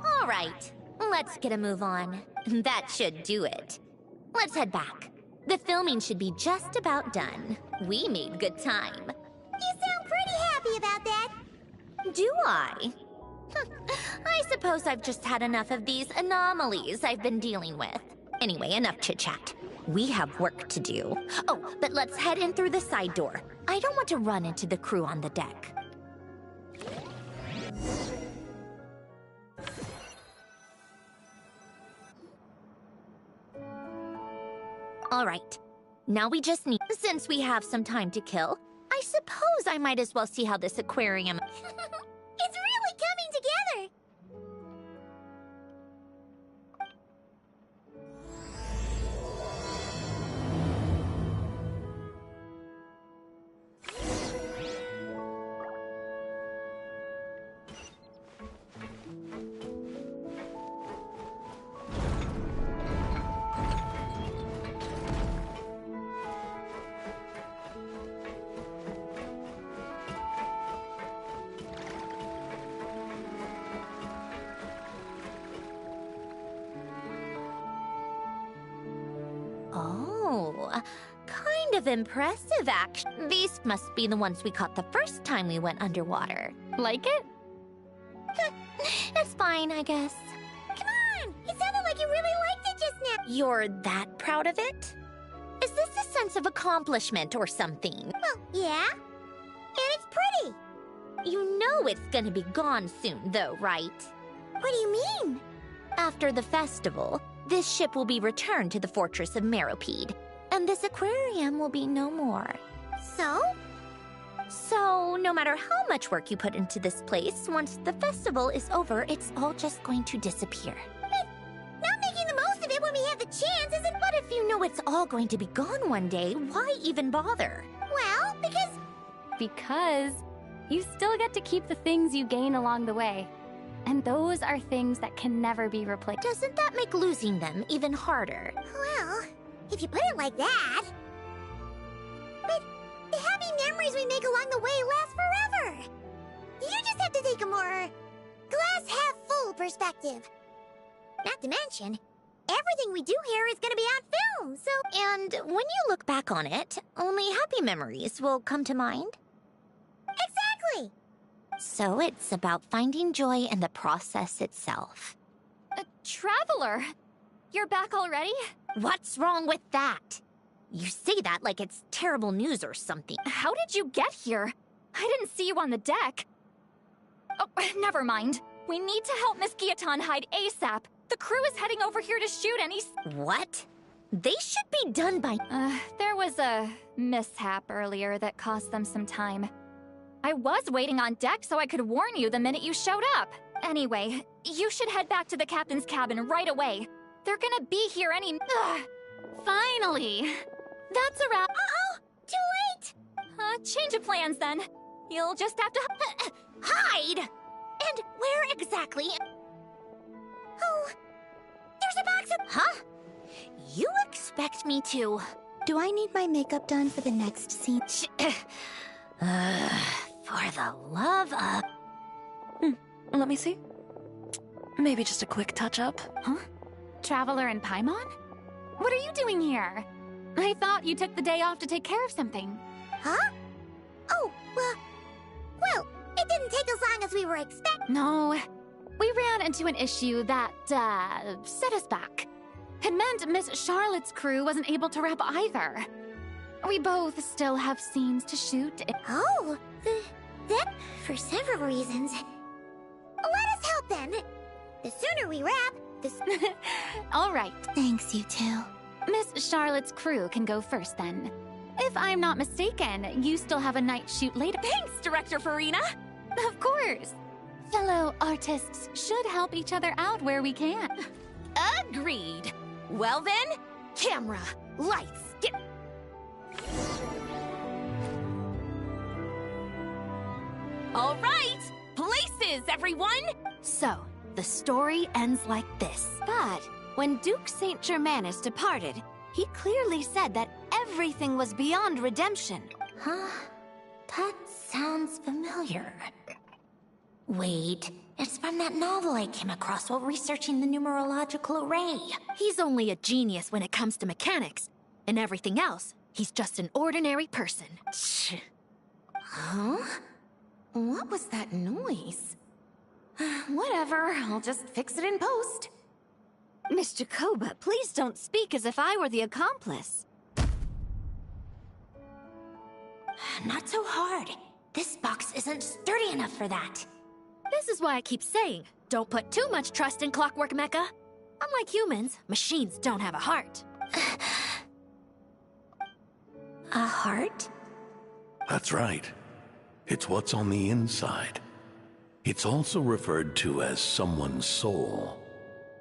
All right, let's get a move on. That should do it. Let's head back. The filming should be just about done. We made good time. You sound pretty happy about that. Do I? I suppose I've just had enough of these anomalies I've been dealing with. Anyway, enough chit-chat. We have work to do. Oh, but let's head in through the side door. I don't want to run into the crew on the deck. All right. Now we just need... Since we have some time to kill, I suppose I might as well see how this aquarium... It's really coming together. Oh, kind of impressive, actually. These must be the ones we caught the first time we went underwater. Like it? It's fine, I guess. Come on! It sounded like you really liked it just now. You're that proud of it? Is this a sense of accomplishment or something? Well, yeah. And it's pretty. You know it's gonna be gone soon, though, right? What do you mean? After the festival, this ship will be returned to the fortress of Meropide, and this aquarium will be no more. So? So, no matter how much work you put into this place, once the festival is over, it's all just going to disappear. But not making the most of it when we have the chance isn't... But if you know it's all going to be gone one day, why even bother? Well, because... Because you still get to keep the things you gain along the way. And those are things that can never be replaced. Doesn't that make losing them even harder? Well, if you put it like that... But the happy memories we make along the way last forever. You just have to take a more glass-half-full perspective. Not to mention, everything we do here is gonna be on film, so... And when you look back on it, only happy memories will come to mind? Exactly! So it's about finding joy in the process itself. Traveler! You're back already? What's wrong with that? You say that like it's terrible news or something. How did you get here? I didn't see you on the deck. Oh, never mind. We need to help Miss Guillotin hide ASAP. The crew is heading over here to shoot any... What? They should be done by... There was a mishap earlier that cost them some time. I was waiting on deck so I could warn you the minute you showed up. Anyway, you should head back to the captain's cabin right away. They're gonna be here any... Finally! That's around... Uh-oh! Too late! Change of plans then. You'll just have to... Hide! And where exactly? Oh, there's a box of... Huh? You expect me to... Do I need my makeup done for the next scene? For the love of... Let me see. Maybe just a quick touch-up. Huh? Traveler and Paimon? What are you doing here? I thought you took the day off to take care of something. Huh? Oh, well, it didn't take as long as we were expecting. No, we ran into an issue that, set us back. It meant Miss Charlotte's crew wasn't able to wrap either. We both still have scenes to shoot. Oh, that for several reasons. Let us help then. The sooner we wrap, the All right. Thanks, you two. Miss Charlotte's crew can go first then. If I'm not mistaken, you still have a night shoot later. Thanks, Director Farina! Of course. Fellow artists should help each other out where we can. Agreed. Well then, camera, lights, get... All right, places, everyone! So, the story ends like this. But when Duke Saint Germanus departed, he clearly said that everything was beyond redemption. Huh? That sounds familiar. Wait, it's from that novel I came across while researching the numerological array. He's only a genius when it comes to mechanics. And everything else, he's just an ordinary person. Huh? What was that noise? Whatever, I'll just fix it in post. Miss Jacoba, please don't speak as if I were the accomplice. Not so hard. This box isn't sturdy enough for that. This is why I keep saying, don't put too much trust in Clockwork Mecha. Unlike humans, machines don't have a heart. A heart? That's right. It's what's on the inside. It's also referred to as someone's soul,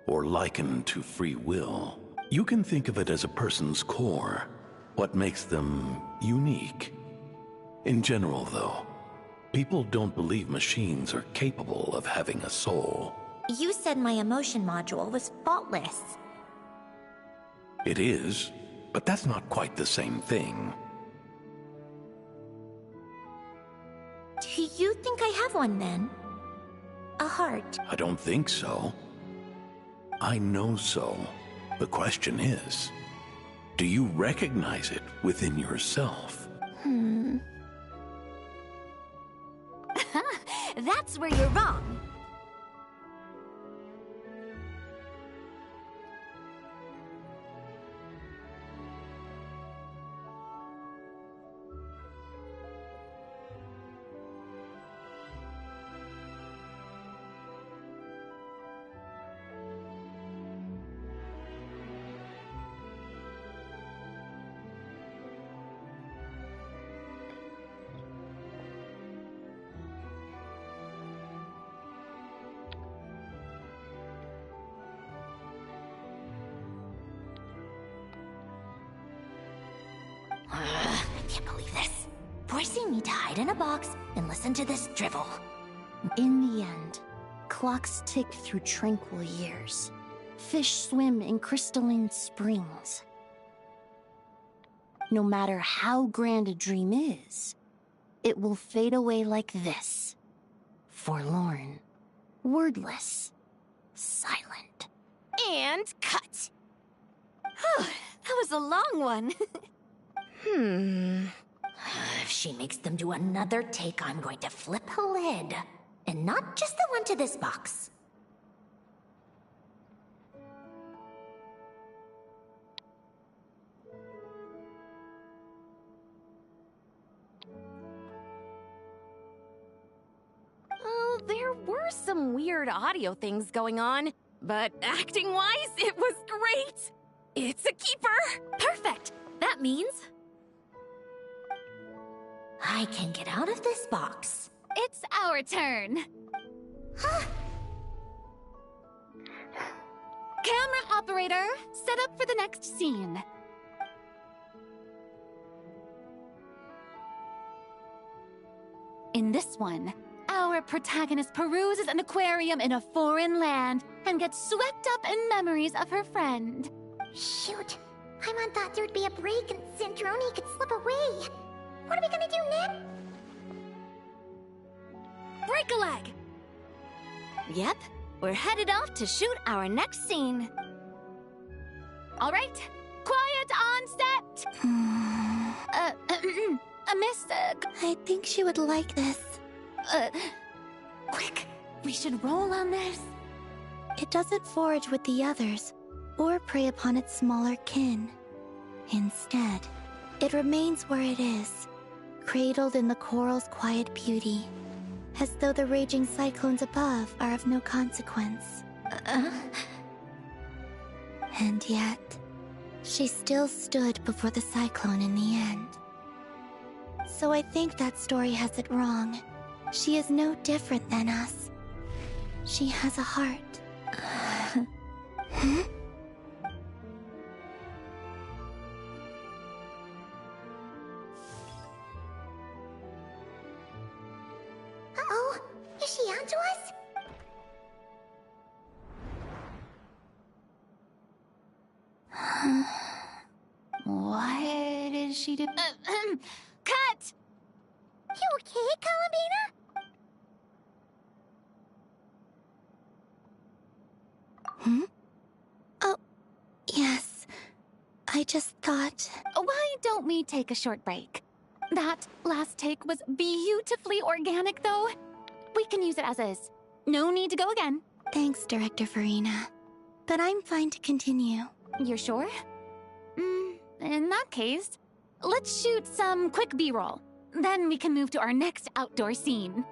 or likened to free will. You can think of it as a person's core, what makes them unique. In general, though, people don't believe machines are capable of having a soul. You said my emotion module was faultless. It is, but that's not quite the same thing. Do you think I have one then? A heart? I don't think so. I know so. The question is, do you recognize it within yourself? That's where you're wrong. I can't believe this. Forcing me to hide in a box and listen to this drivel. In the end, clocks tick through tranquil years. Fish swim in crystalline springs. No matter how grand a dream is, it will fade away like this. Forlorn, wordless, silent. And cut. That was a long one. If she makes them do another take, I'm going to flip a lid. And not just the one to this box. Oh, there were some weird audio things going on, but acting-wise, it was great. It's a keeper. Perfect. That means I can get out of this box. It's our turn. Camera operator, set up for the next scene. In this one, our protagonist peruses an aquarium in a foreign land and gets swept up in memories of her friend. Shoot. Paimon thought there'd be a break and Zandroni could slip away. What are we gonna do, Nin? break a leg. Yep, we're headed off to shoot our next scene. All right, Quiet on set! Miss... I think she would like this. Quick, we should roll on this. It doesn't forage with the others, or prey upon its smaller kin. Instead, it remains where it is, cradled in the coral's quiet beauty, as though the raging cyclones above are of no consequence. And yet, she still stood before the cyclone in the end. So I think that story has it wrong. She is no different than us. She has a heart. Hmm? Uh-oh, is she onto us? What is she doing? Cut! You okay, Columbina? Hmm? Oh, yes. I just thought... Why don't we take a short break? That last take was beautifully organic, though. We can use it as is. No need to go again. Thanks, Director Farina. But I'm fine to continue. You're sure? In that case, let's shoot some quick B-roll. Then we can move to our next outdoor scene.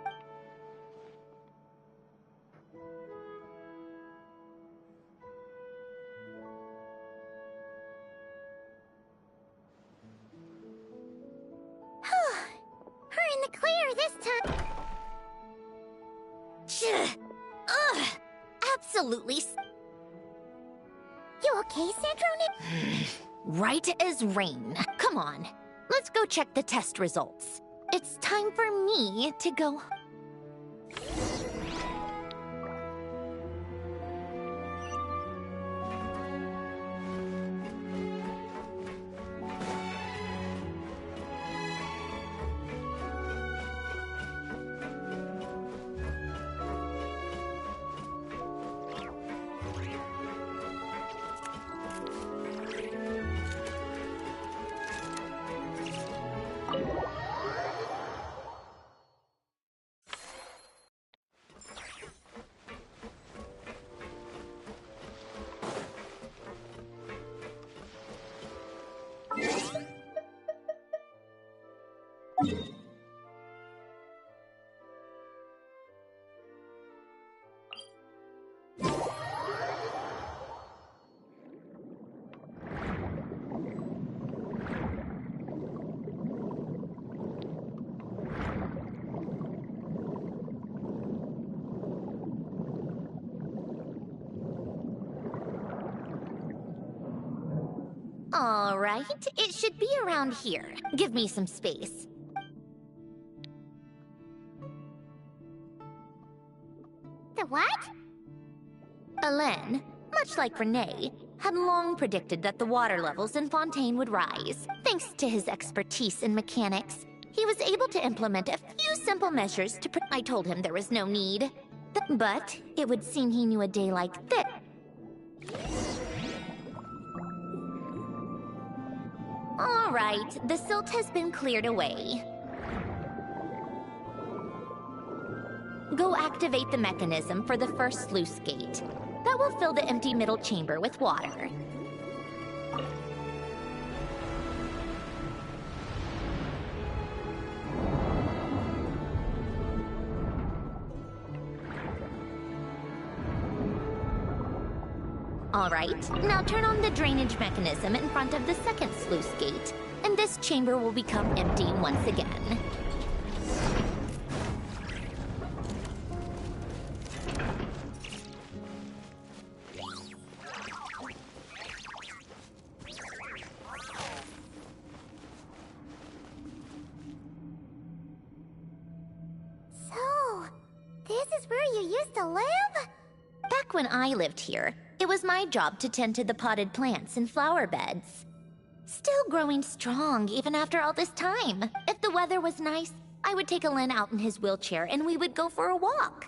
We're in the clear this time. Ugh! Absolutely. You okay, Sandrone? Right as rain. Come on, let's go check the test results. It's time for me to go. All right, it should be around here. Give me some space. The what? Alain, much like Renee, had long predicted that the water levels in Fontaine would rise. Thanks to his expertise in mechanics, he was able to implement a few simple measures to I told him there was no need. But it would seem he knew a day like this. All right, the silt has been cleared away. Go activate the mechanism for the first sluice gate. That will fill the empty middle chamber with water. All right, now turn on the drainage mechanism in front of the second sluice gate, and this chamber will become empty once again. So, this is where you used to live? Back when I lived here, it was my job to tend to the potted plants and flower beds. Still growing strong even after all this time. If the weather was nice, I would take Alain out in his wheelchair and we would go for a walk.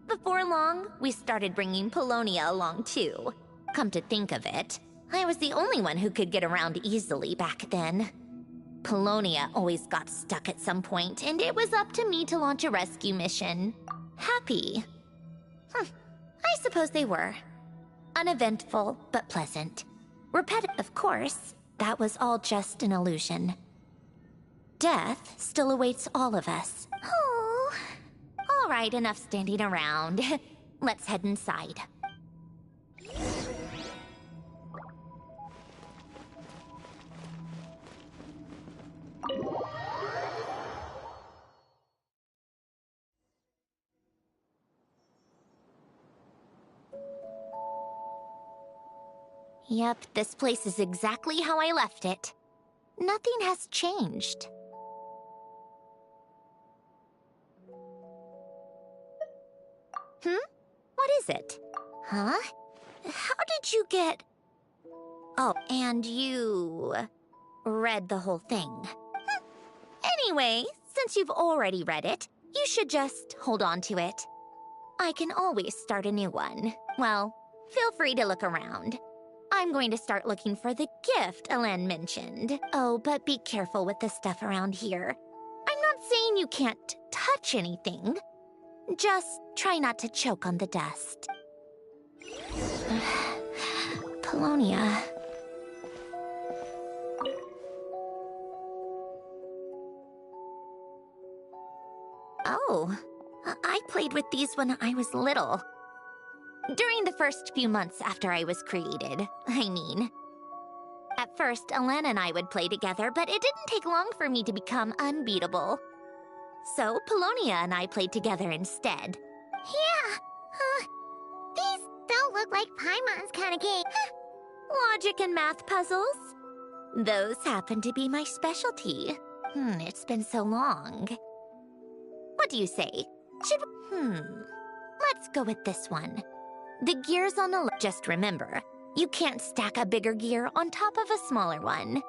Before long, we started bringing Polonia along too. Come to think of it, I was the only one who could get around easily back then. Polonia always got stuck at some point, and it was up to me to launch a rescue mission. Happy. I suppose they were. Uneventful, but pleasant. Repetitive, of course. That was all just an illusion. Death still awaits all of us. Oh. All right, enough standing around. Let's head inside. Yep, this place is exactly how I left it. Nothing has changed. What is it? Huh? How did you get... Oh, and you... read the whole thing. Anyway, since you've already read it, you should just hold on to it. I can always start a new one. Well, feel free to look around. I'm going to start looking for the gift Elen mentioned. Oh, but be careful with the stuff around here. I'm not saying you can't touch anything. Just try not to choke on the dust. Polonia. Oh, I played with these when I was little. During the first few months after I was created, I mean. At first, Elen and I would play together, but it didn't take long for me to become unbeatable. So, Polonia and I played together instead. Yeah, these don't look like Paimon's kind of game. Logic and math puzzles? Those happen to be my specialty. It's been so long. What do you say? Let's go with this one. The gears on the left. Just remember, you can't stack a bigger gear on top of a smaller one.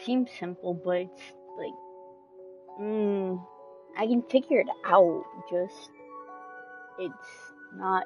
Seems simple, but it's like, I can figure it out, just, it's not.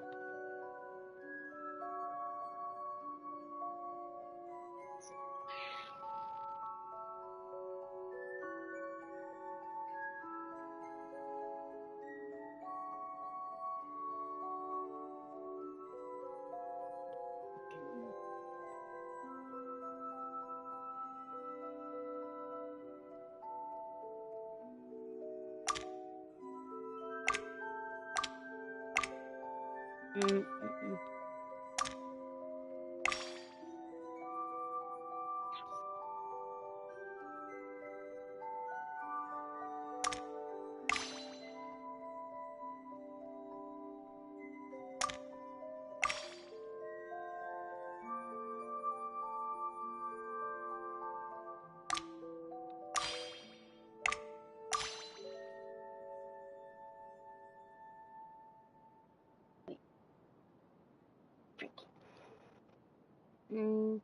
Mm.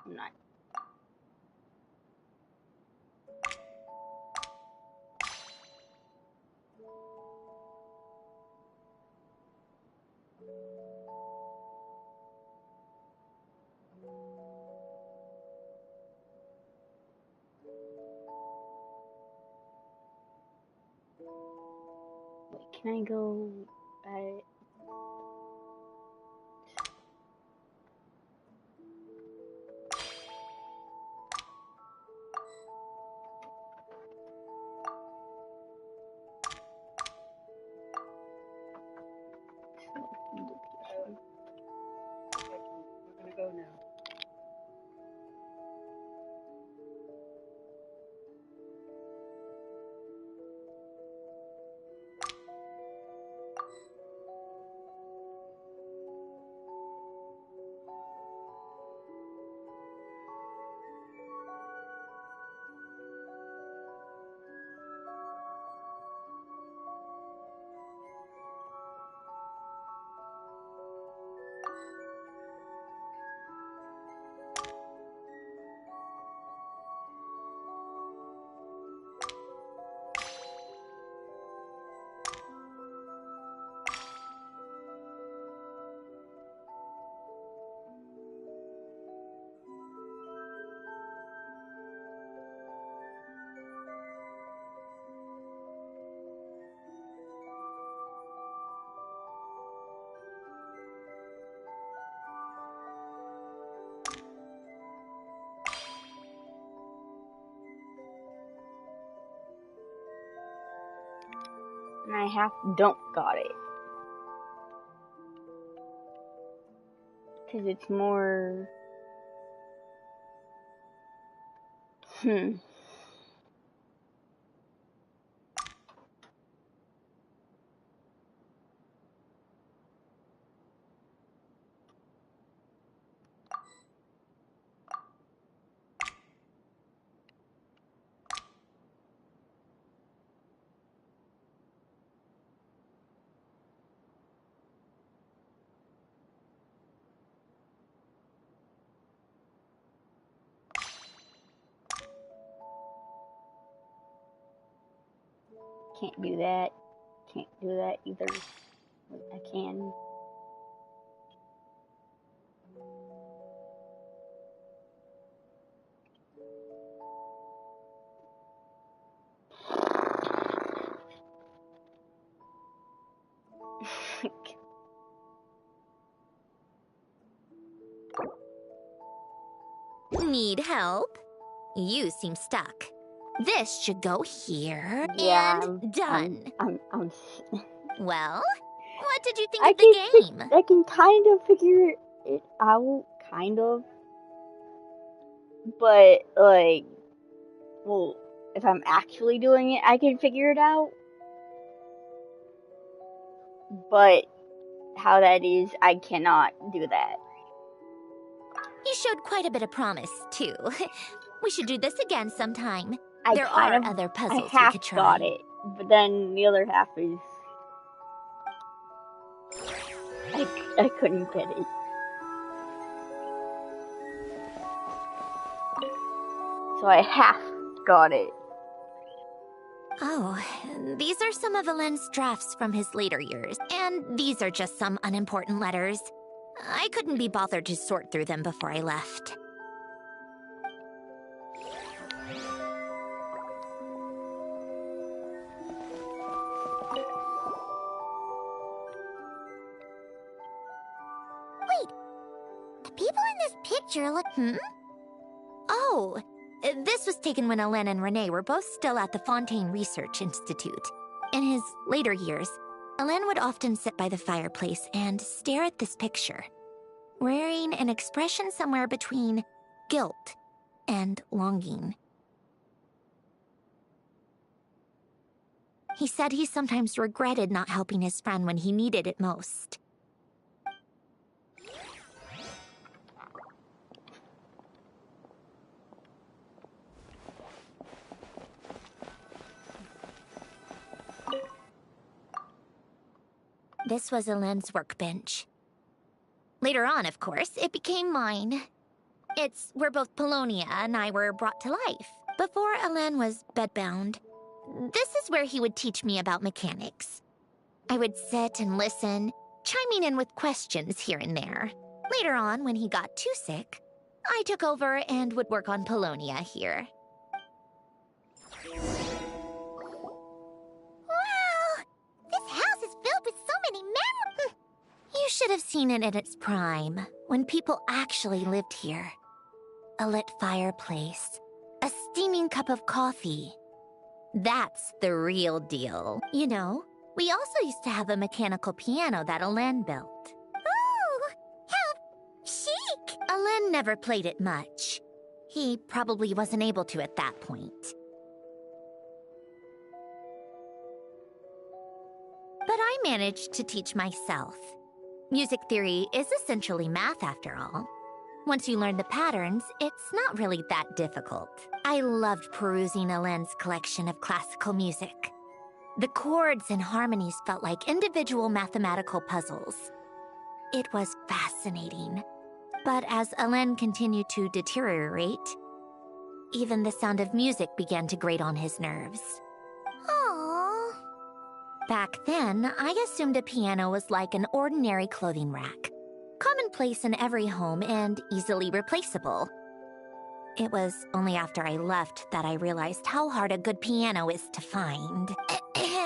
I'm not. Wait, can I go? We're gonna go now. And I don't got it. Because it's more... Can't do that. Can't do that either. I can. Need help? You seem stuck. This should go here Yeah, and done. I'm Well, what did you think of the game? I can kind of figure it out, kind of. But, like, well, if I'm actually doing it, I can figure it out. But how that is, I cannot do that. You showed quite a bit of promise, too. We should do this again sometime. There I are other puzzles we half could try. got it, but then the other half is... I couldn't get it. So I half got it. Oh, these are some of Alen's drafts from his later years. And these are just some unimportant letters. I couldn't be bothered to sort through them before I left. Wait, the people in this picture look... Oh, this was taken when Alen and Renee were both still at the Fontaine Research Institute. In his later years, Alen would often sit by the fireplace and stare at this picture, wearing an expression somewhere between guilt and longing. He said he sometimes regretted not helping his friend when he needed it most. This was Elend's workbench. Later on, of course, it became mine. It's where both Polonia and I were brought to life. Before Elend was bedbound, this is where he would teach me about mechanics. I would sit and listen, chiming in with questions here and there. Later on, when he got too sick, I took over and would work on Polonia here. Wow! This house is filled with so many memories! You should have seen it in its prime, when people actually lived here. A lit fireplace, a steaming cup of coffee. That's the real deal. You know, we also used to have a mechanical piano that Elend built. Oh, how chic! Elend never played it much. He probably wasn't able to at that point. But I managed to teach myself. Music theory is essentially math after all. Once you learn the patterns, it's not really that difficult. I loved perusing Elend's collection of classical music. The chords and harmonies felt like individual mathematical puzzles. It was fascinating. But as Elend continued to deteriorate, even the sound of music began to grate on his nerves. Aww. Back then, I assumed a piano was like an ordinary clothing rack. Commonplace in every home and easily replaceable. It was only after I left that I realized how hard a good piano is to find.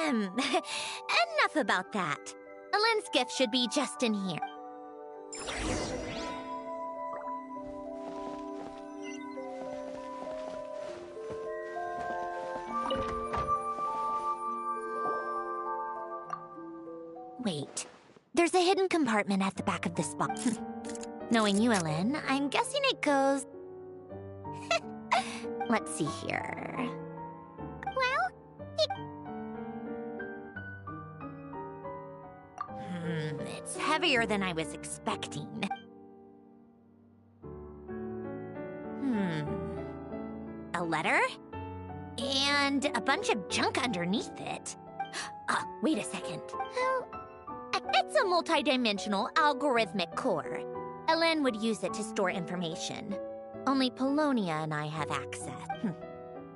Enough about that. Elend's gift should be just in here. Wait. There's a hidden compartment at the back of this box. Knowing you, Elend, I'm guessing it goes... Let's see here. Well, it's heavier than I was expecting. A letter? And a bunch of junk underneath it. Wait a second. It's a multi-dimensional algorithmic core. Elend would use it to store information. Only Polonia and I have access.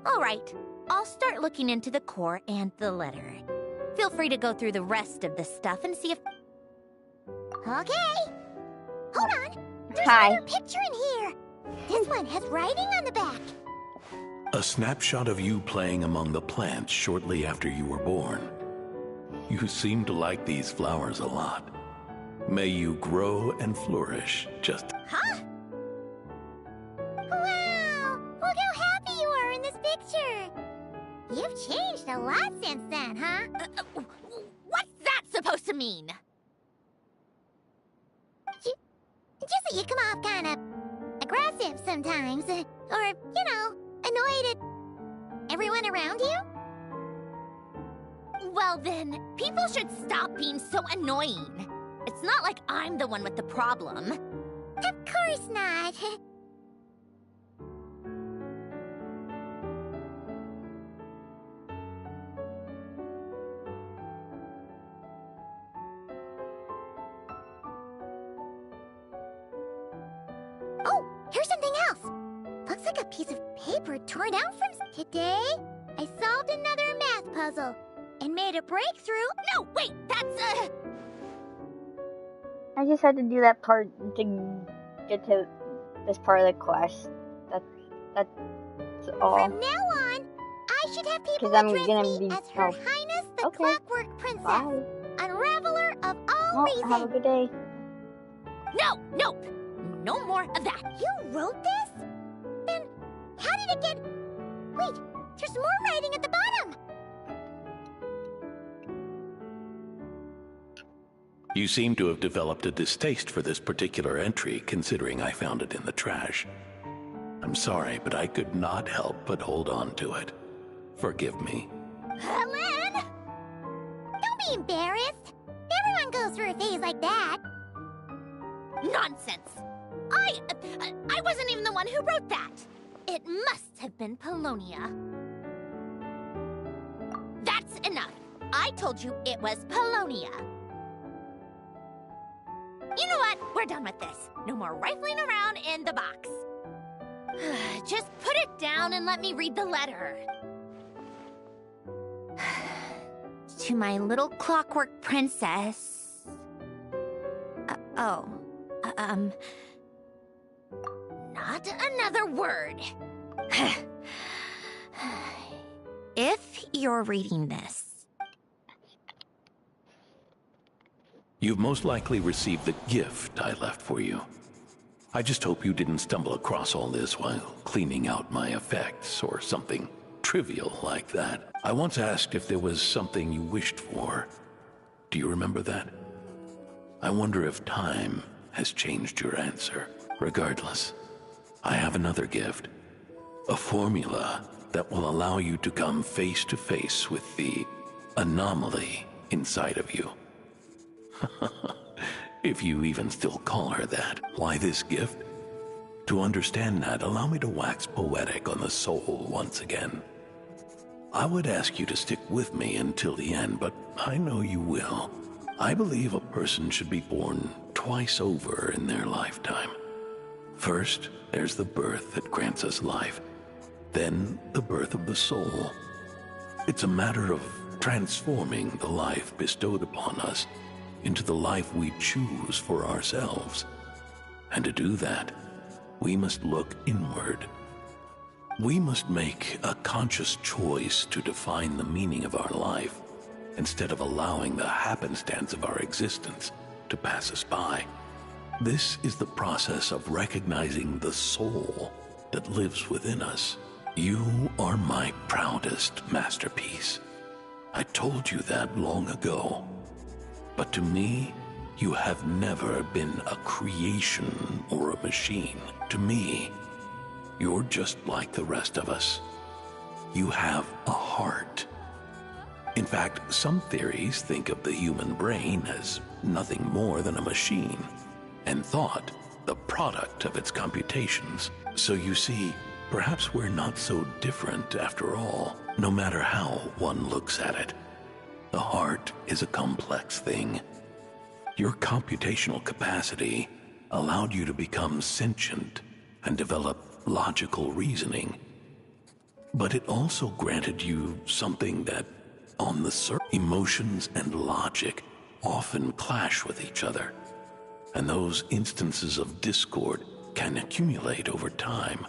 All right, I'll start looking into the core and the letter. Feel free to go through the rest of the stuff and see if... okay. Hold on. There's Hi. another picture in here. This one has writing on the back. A snapshot of you playing among the plants shortly after you were born. You seem to like these flowers a lot. May you grow and flourish just... Huh? Wow! Look how happy you are in this picture. You've changed a lot since then, huh? What's that supposed to mean? Just that you come off kind of aggressive sometimes. Or, you know, annoyed at everyone around you. Well then, people should stop being so annoying. It's not like I'm the one with the problem. Of course not. Oh, here's something else. Looks like a piece of paper torn out from... Today, I solved another math puzzle and made a breakthrough. No, wait, that's I just had to do that part to get to this part of the quest. That's all. From now on, I should have people 'Cause I'm address gonna me be- as Her oh. Highness the Okay. Clockwork Princess, Bye. Unraveler of all Well, reason. have a good day. no more of that. You wrote this? Then how did it get... Wait, there's more writing at the bottom. You seem to have developed a distaste for this particular entry, considering I found it in the trash. I'm sorry, but I could not help but hold on to it. Forgive me. Helen! be embarrassed. Everyone goes through a phase like that. Nonsense! I wasn't even the one who wrote that! It must have been Polonia. That's enough! I told you it was Polonia. You know what? We're done with this. No more rifling around in the box. Just put it down and let me read the letter. To my little clockwork princess. Not another word. If you're reading this. You've most likely received the gift I left for you. I just hope you didn't stumble across all this while cleaning out my effects or something trivial like that. I once asked if there was something you wished for. Do you remember that? I wonder if time has changed your answer. Regardless, I have another gift. A formula that will allow you to come face to face with the anomaly inside of you. If you even still call her that. Why this gift? To understand that, allow me to wax poetic on the soul once again. I would ask you to stick with me until the end, but I know you will. I believe a person should be born twice over in their lifetime. First, there's the birth that grants us life. Then, the birth of the soul. It's a matter of transforming the life bestowed upon us into the life we choose for ourselves. And to do that, we must look inward. We must make a conscious choice to define the meaning of our life, instead of allowing the happenstance of our existence to pass us by. This is the process of recognizing the soul that lives within us. You are my proudest masterpiece. I told you that long ago. But to me, you have never been a creation or a machine. To me, you're just like the rest of us. You have a heart. In fact, some theories think of the human brain as nothing more than a machine, and thought the product of its computations. So you see, perhaps we're not so different after all, no matter how one looks at it. The heart is a complex thing. Your computational capacity allowed you to become sentient and develop logical reasoning. But it also granted you something that, on the surface, emotions and logic often clash with each other. And those instances of discord can accumulate over time.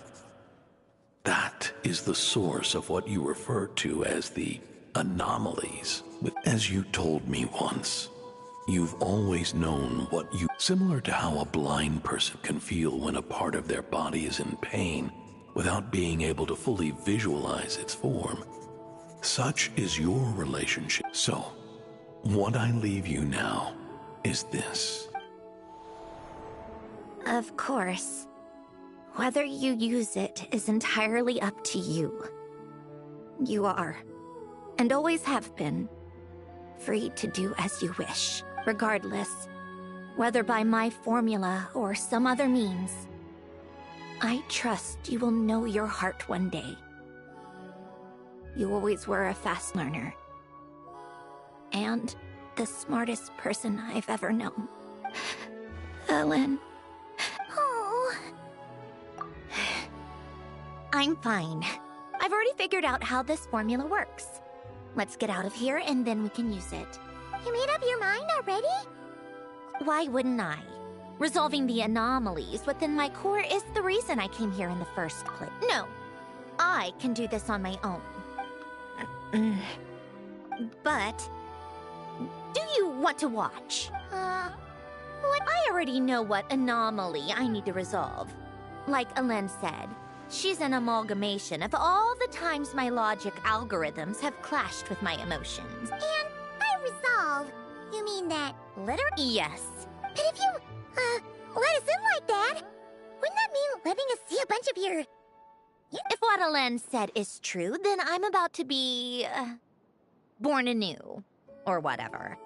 That is the source of what you refer to as the anomalies. As you told me once, you've always known what you... Similar to how a blind person can feel when a part of their body is in pain without being able to fully visualize its form. Such is your relationship. So, what I leave you now is this. Of course. Whether you use it is entirely up to you. You are, and always have been, free to do as you wish, regardless, whether by my formula or some other means. I trust you will know your heart one day. You always were a fast learner, and the smartest person I've ever known. Ellen. Oh. I'm fine. I've already figured out how this formula works. Let's get out of here and then we can use it. You made up your mind already? Why wouldn't I? Resolving the anomalies within my core is the reason I came here in the first place. No, I can do this on my own. But, do you want to watch? I already know what anomaly I need to resolve. Like Ellen said, she's an amalgamation of all the times my logic algorithms have clashed with my emotions. And by resolve, you mean that literally? Yes. But if you, let us in like that, wouldn't that mean letting us see a bunch of your... If what Ellen said is true, then I'm about to be, born anew. or whatever.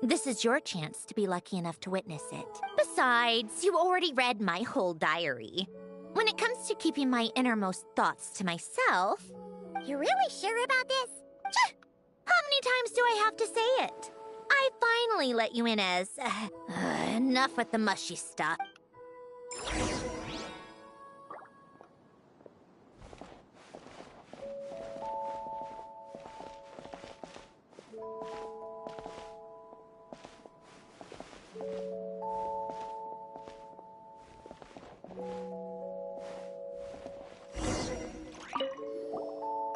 This is your chance to be lucky enough to witness it. Besides, you already read my whole diary. When it comes to keeping my innermost thoughts to myself... You're really sure about this? How many times do I have to say it? I finally let you in as... enough with the mushy stuff.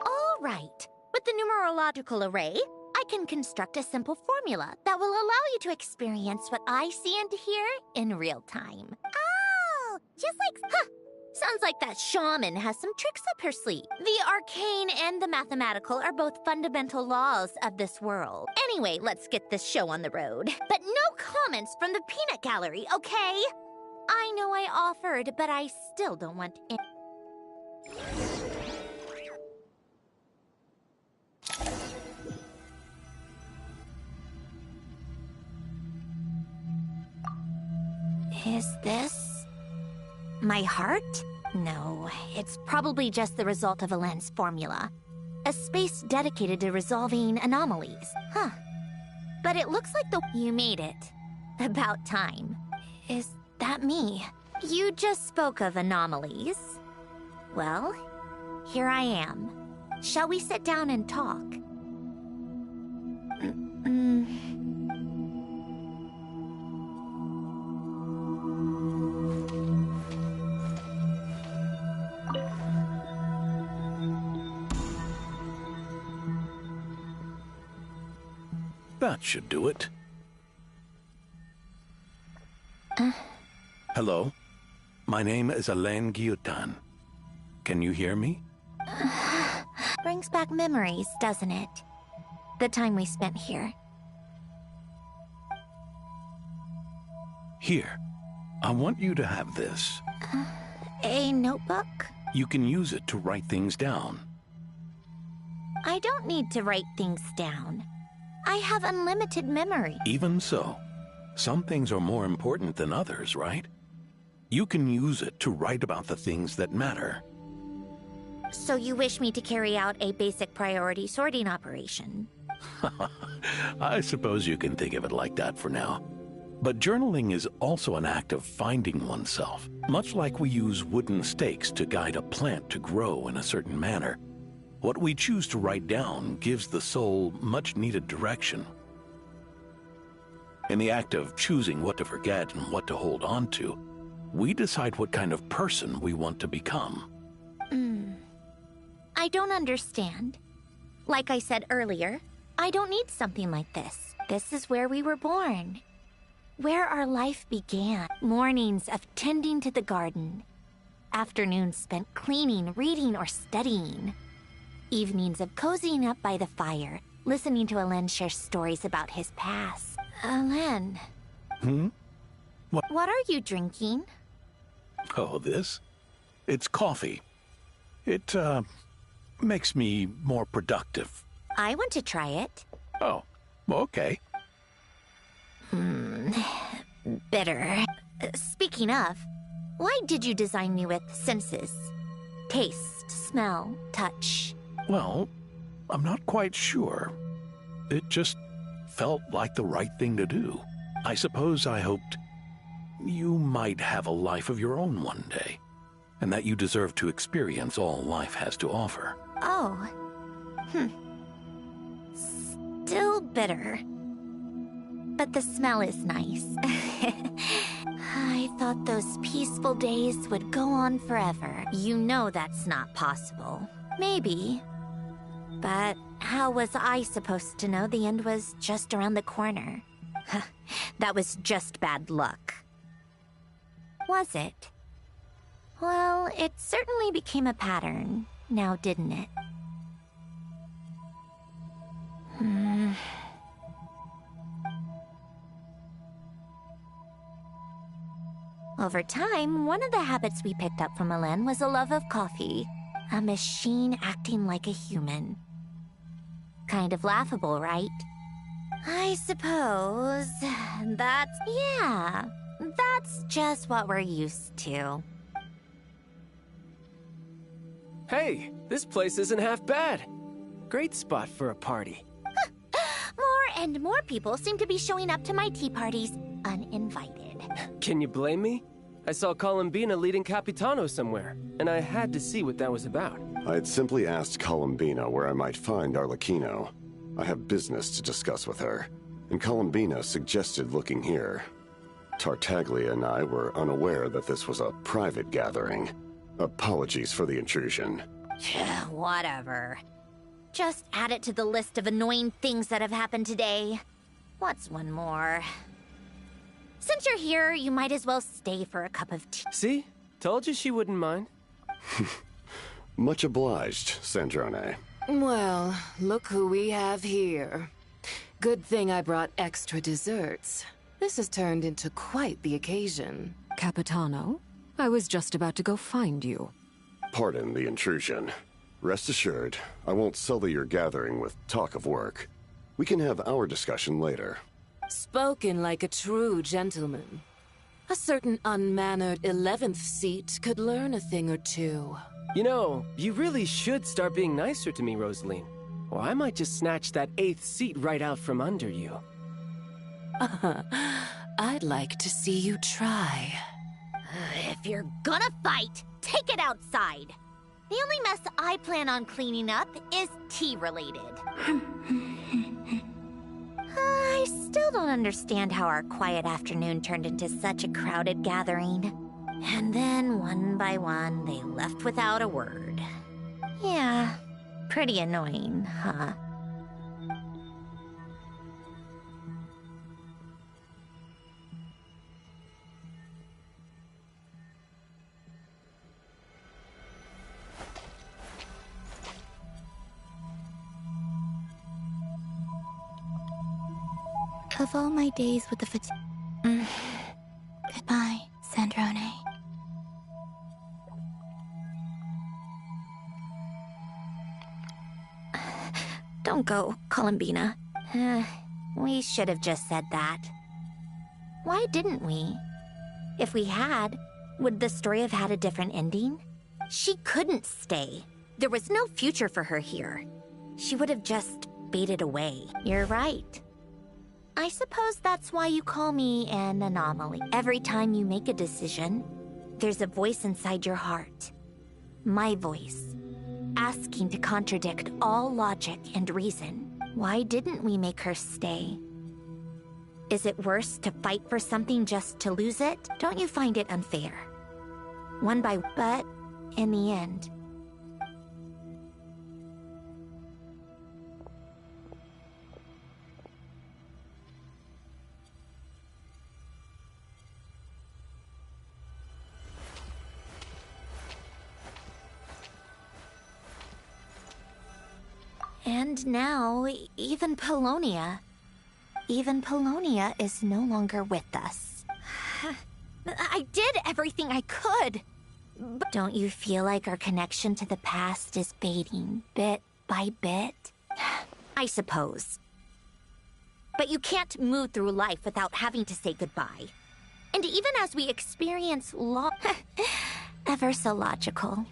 All right. With the numerological array, I can construct a simple formula that will allow you to experience what I see and hear in real time. Oh, just like... Huh! Sounds like that shaman has some tricks up her sleeve. The arcane and the mathematical are both fundamental laws of this world. Anyway, let's get this show on the road. But no comments from the peanut gallery, okay? I know I offered, but I still don't want any... Is this... my heart? No, it's probably just the result of a lens formula. A space dedicated to resolving anomalies. Huh. But it looks like you made it. About time. Is that me? You just spoke of anomalies. Well, here I am. Shall we sit down and talk? That should do it. Hello? My name is Alain Guillotin. Can you hear me? Brings back memories, doesn't it? The time we spent here. Here. I want you to have this. A notebook? You can use it to write things down. I don't need to write things down. I have unlimited memory. Even so, some things are more important than others, right? You can use it to write about the things that matter. So you wish me to carry out a basic priority sorting operation? I suppose you can think of it like that for now. But journaling is also an act of finding oneself. Much like we use wooden stakes to guide a plant to grow in a certain manner, what we choose to write down gives the soul much-needed direction. In the act of choosing what to forget and what to hold on to, we decide what kind of person we want to become. I don't understand. Like I said earlier, I don't need something like this. This is where we were born. Where our life began. Mornings of tending to the garden. Afternoons spent cleaning, reading, or studying. Evenings of cozying up by the fire, listening to Alain share stories about his past. Alain. What are you drinking? Oh, this? It's coffee. It, makes me more productive. I want to try it. Oh, okay. Bitter. Speaking of, why did you design me with senses? Taste, smell, touch. Well, I'm not quite sure. It just felt like the right thing to do. I suppose I hoped you might have a life of your own one day, and that you deserve to experience all life has to offer. Oh. Still bitter. But the smell is nice. I thought those peaceful days would go on forever. You know that's not possible. Maybe. But how was I supposed to know the end was just around the corner? That was just bad luck. Was it? Well, it certainly became a pattern, now didn't it? Over time, one of the habits we picked up from Alain was a love of coffee. A machine acting like a human. Kind of laughable, right? I suppose that's just what we're used to. Hey, this place isn't half bad. Great spot for a party. More and more people seem to be showing up to my tea parties uninvited. Can you blame me? I saw Columbina leading Capitano somewhere, and I had to see what that was about. I had simply asked Columbina where I might find Arlecchino. I have business to discuss with her, and Columbina suggested looking here. Tartaglia and I were unaware that this was a private gathering. Apologies for the intrusion. Whatever. Just add it to the list of annoying things that have happened today. What's one more? Since you're here, you might as well stay for a cup of tea. See? Told you she wouldn't mind. Much obliged, Sandrone. Well, look who we have here. Good thing I brought extra desserts. This has turned into quite the occasion. Capitano, I was just about to go find you. Pardon the intrusion. Rest assured, I won't sully your gathering with talk of work. We can have our discussion later. Spoken like a true gentleman. A certain unmannered 11th seat could learn a thing or two. You know, you really should start being nicer to me, Rosaline. Or I might just snatch that 8th seat right out from under you. I'd like to see you try. If you're gonna fight, take it outside. The only mess I plan on cleaning up is tea-related. I still don't understand how our quiet afternoon turned into such a crowded gathering. And then, one by one, they left without a word. Yeah, pretty annoying, huh? Of all my days with the Goodbye, Sandrone. Don't go, Columbina. We should have just said that. Why didn't we? If we had, would the story have had a different ending? She couldn't stay. There was no future for her here. She would have just faded away. You're right. I suppose that's why you call me an anomaly. Every time you make a decision, there's a voice inside your heart. My voice. Asking to contradict all logic and reason. Why didn't we make her stay? Is it worse to fight for something just to lose it? Don't you find it unfair? But in the end... And now, even Polonia is no longer with us. I did everything I could! But don't you feel like our connection to the past is fading, bit by bit? I suppose. But you can't move through life without having to say goodbye. And even as we experience ever so logical.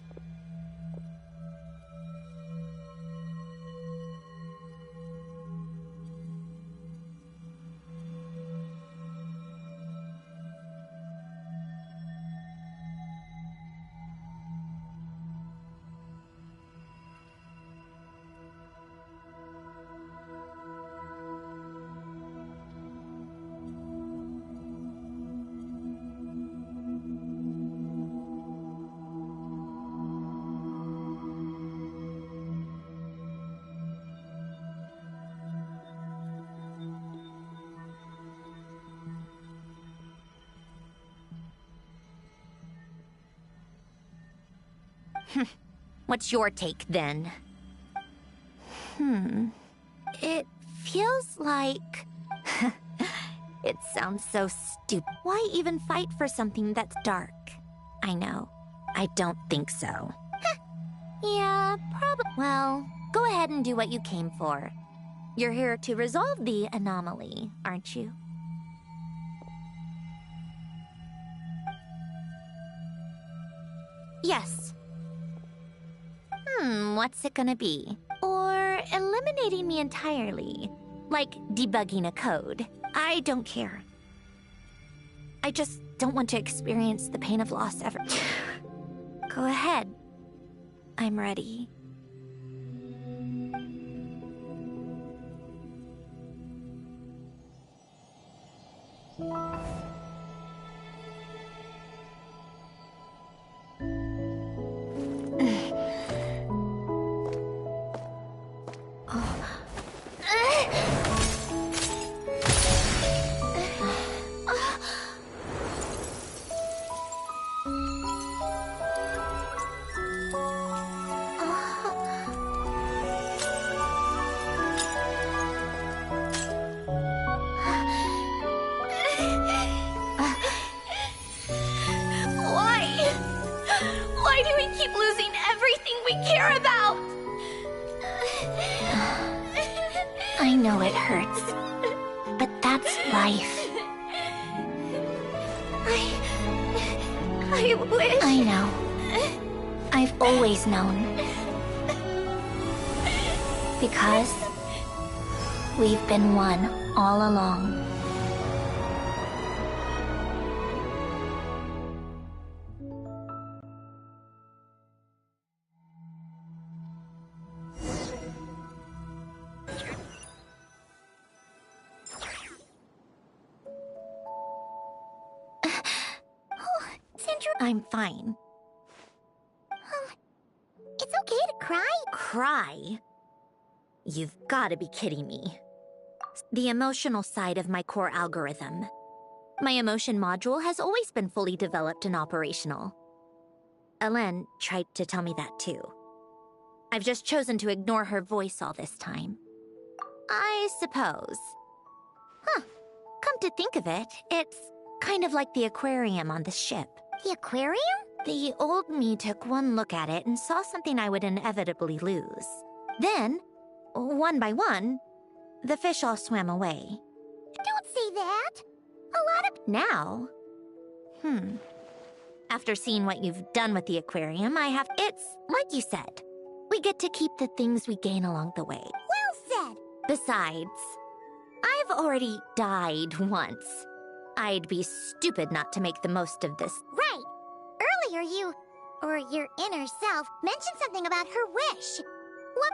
What's your take, then? It feels like... It sounds so stupid. Why even fight for something that's dark? I know. I don't think so. Yeah, probably. Well, go ahead and do what you came for. You're here to resolve the anomaly, aren't you? Yes. What's it gonna be? Or eliminating me entirely, like debugging a code. I don't care. I just don't want to experience the pain of loss ever. Go ahead. I'm ready. Why do we keep losing everything we care about? I know it hurts, but that's life. I wish... I know. I've always known. Because we've been one all along. I'm fine. It's okay to cry. Cry? You've got to be kidding me. The emotional side of my core algorithm. My emotion module has always been fully developed and operational. Elen tried to tell me that too. I've just chosen to ignore her voice all this time. I suppose. Huh. Come to think of it, it's kind of like the aquarium on the ship. The aquarium? The old me took one look at it and saw something I would inevitably lose. Then, one by one, the fish all swam away. Don't say that. A lot of... Now? After seeing what you've done with the aquarium, It's like you said. We get to keep the things we gain along the way. Well said. Besides, I've already died once. I'd be stupid not to make the most of this. Right. Earlier you, or your inner self, mentioned something about her wish. What?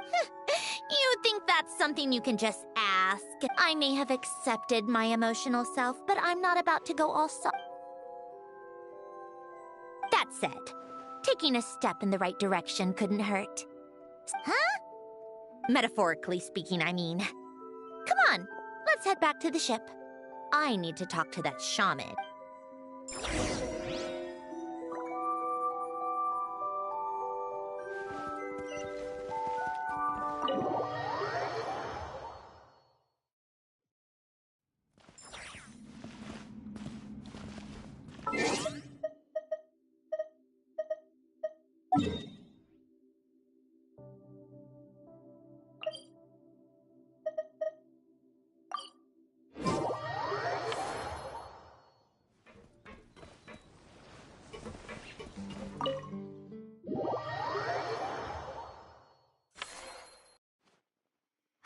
You think that's something you can just ask? I may have accepted my emotional self, but I'm not about to go all That said, taking a step in the right direction couldn't hurt. Huh? Metaphorically speaking, I mean. Come on, let's head back to the ship. I need to talk to that shaman.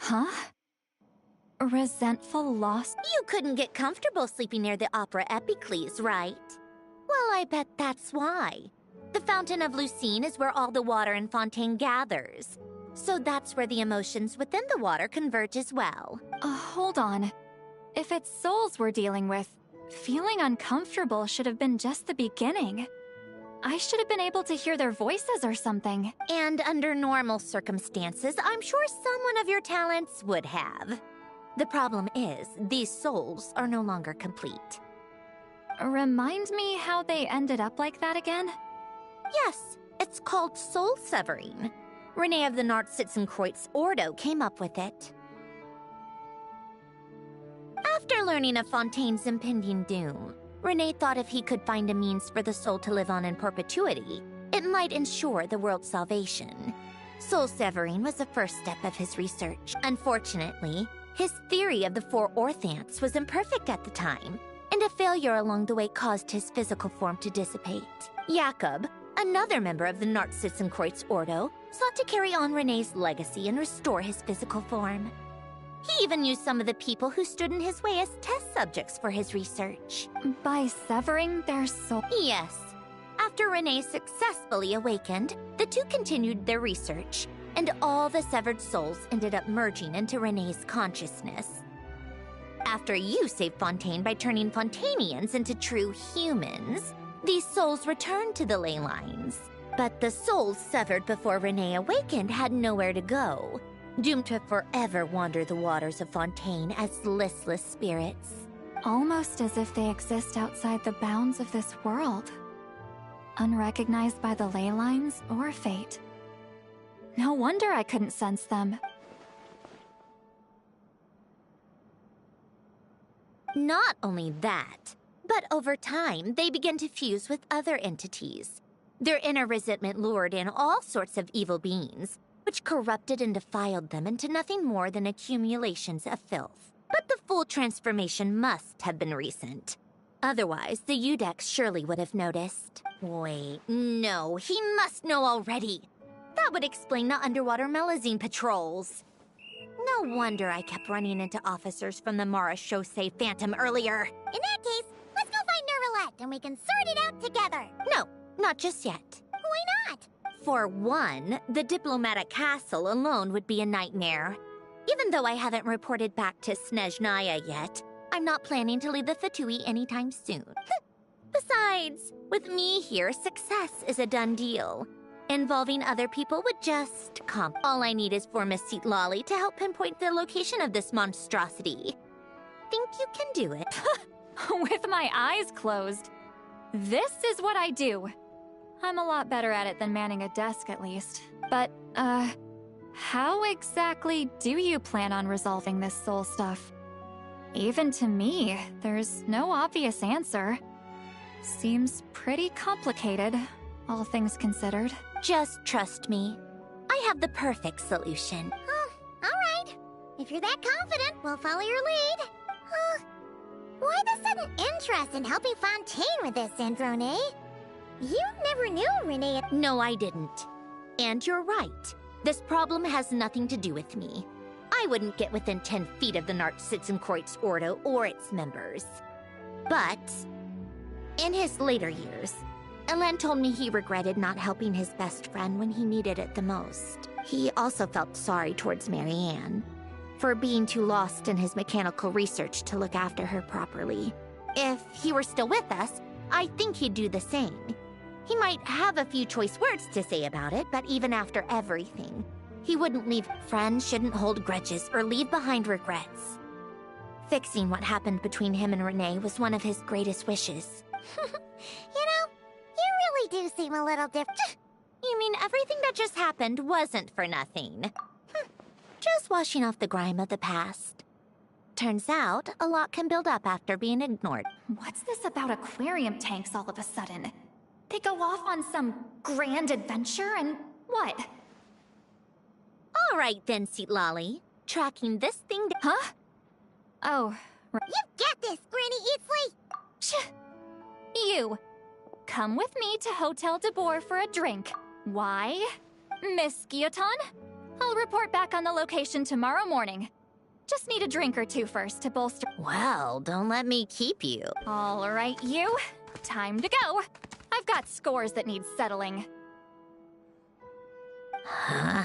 Huh? Resentful loss? You couldn't get comfortable sleeping near the Opera Epicles, right? Well, I bet that's why. The Fountain of Lucine is where all the water in Fontaine gathers. So that's where the emotions within the water converge as well. Hold on. If it's souls we're dealing with, feeling uncomfortable should have been just the beginning. I should have been able to hear their voices or something. And under normal circumstances, I'm sure someone of your talents would have. The problem is, these souls are no longer complete. Remind me how they ended up like that again? Yes, it's called soul severing. Renee of the Nartsitzenkreuz Ordo came up with it. After learning of Fontaine's impending doom, Renee thought if he could find a means for the soul to live on in perpetuity, it might ensure the world's salvation. Soul severing was the first step of his research. Unfortunately, his theory of the 4 orthants was imperfect at the time, and a failure along the way caused his physical form to dissipate. Jakob, another member of the Narcissenkreuz Ordo, sought to carry on Renee's legacy and restore his physical form. He even used some of the people who stood in his way as test subjects for his research. By severing their soul? Yes. After Renee successfully awakened, the two continued their research, and all the severed souls ended up merging into Renee's consciousness. After you saved Fontaine by turning Fontainians into true humans, these souls returned to the ley lines. But the souls severed before Renee awakened had nowhere to go, doomed to forever wander the waters of Fontaine as listless spirits. Almost as if they exist outside the bounds of this world. Unrecognized by the ley lines or fate. No wonder I couldn't sense them. Not only that, but over time, they began to fuse with other entities. Their inner resentment lured in all sorts of evil beings, which corrupted and defiled them into nothing more than accumulations of filth. But the full transformation must have been recent. Otherwise, the Udex surely would have noticed. Wait, no, he must know already. That would explain the underwater Melazine patrols. No wonder I kept running into officers from the Mara Chaussee Phantom earlier. In that case, let's go find Nervalette and we can sort it out together. No, not just yet. Why not? For one, the diplomatic castle alone would be a nightmare. Even though I haven't reported back to Snezhnaya yet, I'm not planning to leave the Fatui anytime soon. Besides, with me here, success is a done deal. Involving other people would just comp. All I need is for Miss Lolly to help pinpoint the location of this monstrosity. Think you can do it? With my eyes closed. This is what I do. I'm a lot better at it than manning a desk, at least. But, how exactly do you plan on resolving this soul stuff? Even to me, there's no obvious answer. Seems pretty complicated, all things considered. Just trust me. I have the perfect solution. Oh, all right. If you're that confident, we'll follow your lead. Why the sudden interest in helping Fontaine with this, Androne? You never knew Renee. No, I didn't. And you're right. This problem has nothing to do with me. I wouldn't get within 10 feet of the Narcissenkreuz Ordo or its members. But in his later years, Elan told me he regretted not helping his best friend when he needed it the most. He also felt sorry towards Marianne for being too lost in his mechanical research to look after her properly. If he were still with us, I think he'd do the same. He might have a few choice words to say about it, but even after everything, he wouldn't leave. Friends shouldn't hold grudges or leave behind regrets. Fixing what happened between him and Renee was one of his greatest wishes. You know, you really do seem a little different. You mean everything that just happened wasn't for nothing? Just washing off the grime of the past. Turns out, a lot can build up after being ignored. What's this about aquarium tanks all of a sudden? They go off on some grand adventure and what? All right then, Lolly. Tracking this thing Huh? Oh. You get this, Granny Eatsley! You. Come with me to Hotel de Boer for a drink. Why? Miss Guillotin? I'll report back on the location tomorrow morning. Just need a drink or two first to bolster. Well, don't let me keep you. All right, you. Time to go. I've got scores that need settling. Huh?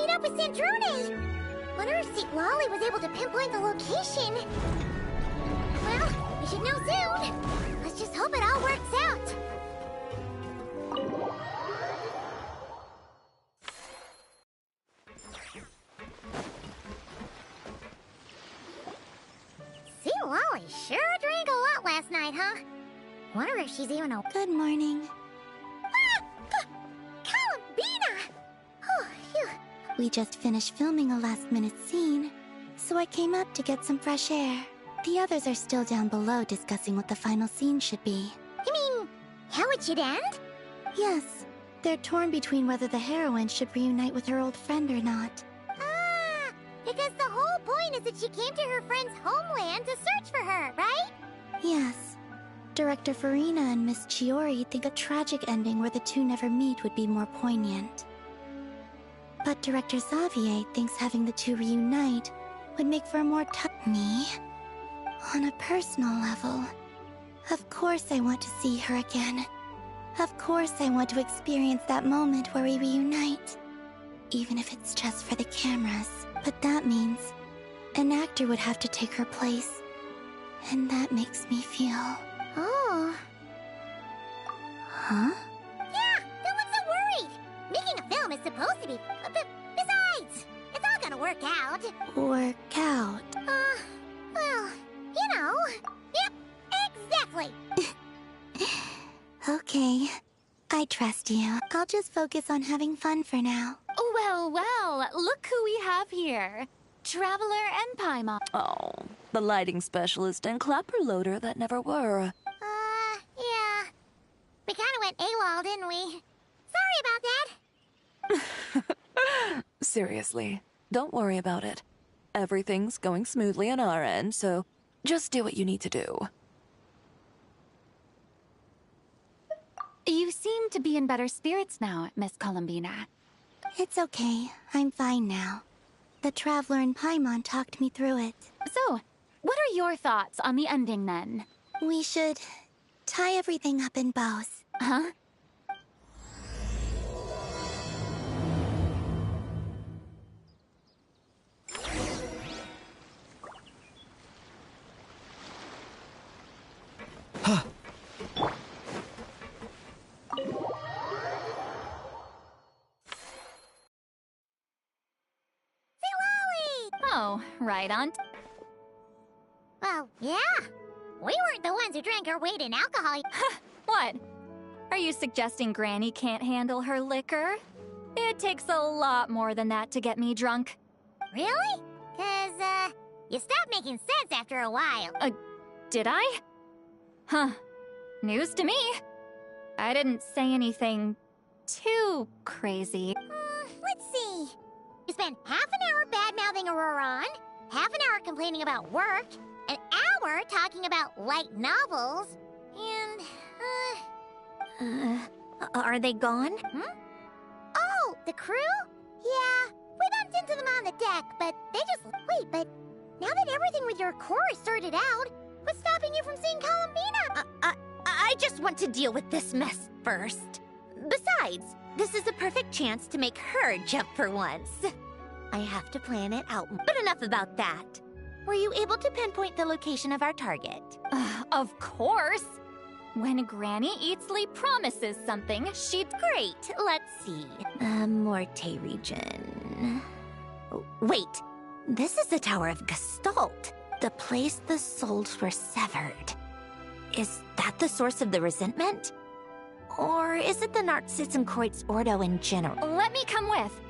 meet up with Sandrone! Wonder if St. Lolly was able to pinpoint the location. Well, we should know soon. Let's just hope it all works out. St. Lolly sure drank a lot last night, huh? Wonder if she's even a— Good morning. Columbina! Oh, phew. We just finished filming a last-minute scene, so I came up to get some fresh air. The others are still down below discussing what the final scene should be. You mean, how it should end? Yes, they're torn between whether the heroine should reunite with her old friend or not. Ah, because the whole point is that she came to her friend's homeland to search for her, right? Yes. Director Farina and Miss Chiori think a tragic ending where the two never meet would be more poignant. But Director Xavier thinks having the two reunite would make for a more Me? On a personal level, of course I want to see her again. Of course I want to experience that moment where we reunite. Even if it's just for the cameras. But that means an actor would have to take her place. And that makes me feel... Oh. Huh? Yeah, don't look so worried. Making a film is supposed to be... Besides, it's all gonna work out. Work out? Well, you know. Yep, exactly. Okay. I trust you. I'll just focus on having fun for now. Well, well, look who we have here. Traveler and Paimon. Oh, the lighting specialist and clapper loader that never were. Yeah. We kinda went AWOL, didn't we? Sorry about that. Seriously, don't worry about it. Everything's going smoothly on our end, so just do what you need to do. You seem to be in better spirits now, Miss Columbina. It's okay. I'm fine now. The Traveler and Paimon talked me through it. So, what are your thoughts on the ending then? We should tie everything up in bows. Huh? Oh, right on. Well, yeah. We weren't the ones who drank our weight in alcohol. What? Are you suggesting Granny can't handle her liquor? It takes a lot more than that to get me drunk. Really? 'Cause, you stopped making sense after a while. Did I? Huh. News to me. I didn't say anything too crazy. Let's see. You spent half an hour bad-mouthing Auroron, half an hour complaining about work, an hour talking about light novels, and, Are they gone? Oh, the crew? Yeah, we bumped into them on the deck, but they just... Wait, but now that everything with your core is sorted out, what's stopping you from seeing Columbina? I just want to deal with this mess first. Besides, this is a perfect chance to make her jump for once. I have to plan it out. But enough about that. Were you able to pinpoint the location of our target? Of course! When Granny Eatsley promises something, she'd... Great, let's see. Morte region... Wait, this is the Tower of Gestalt. The place the souls were severed. Is that the source of the resentment? Or is it the Narzissen-Kreuz Ordo in general? Let me come with.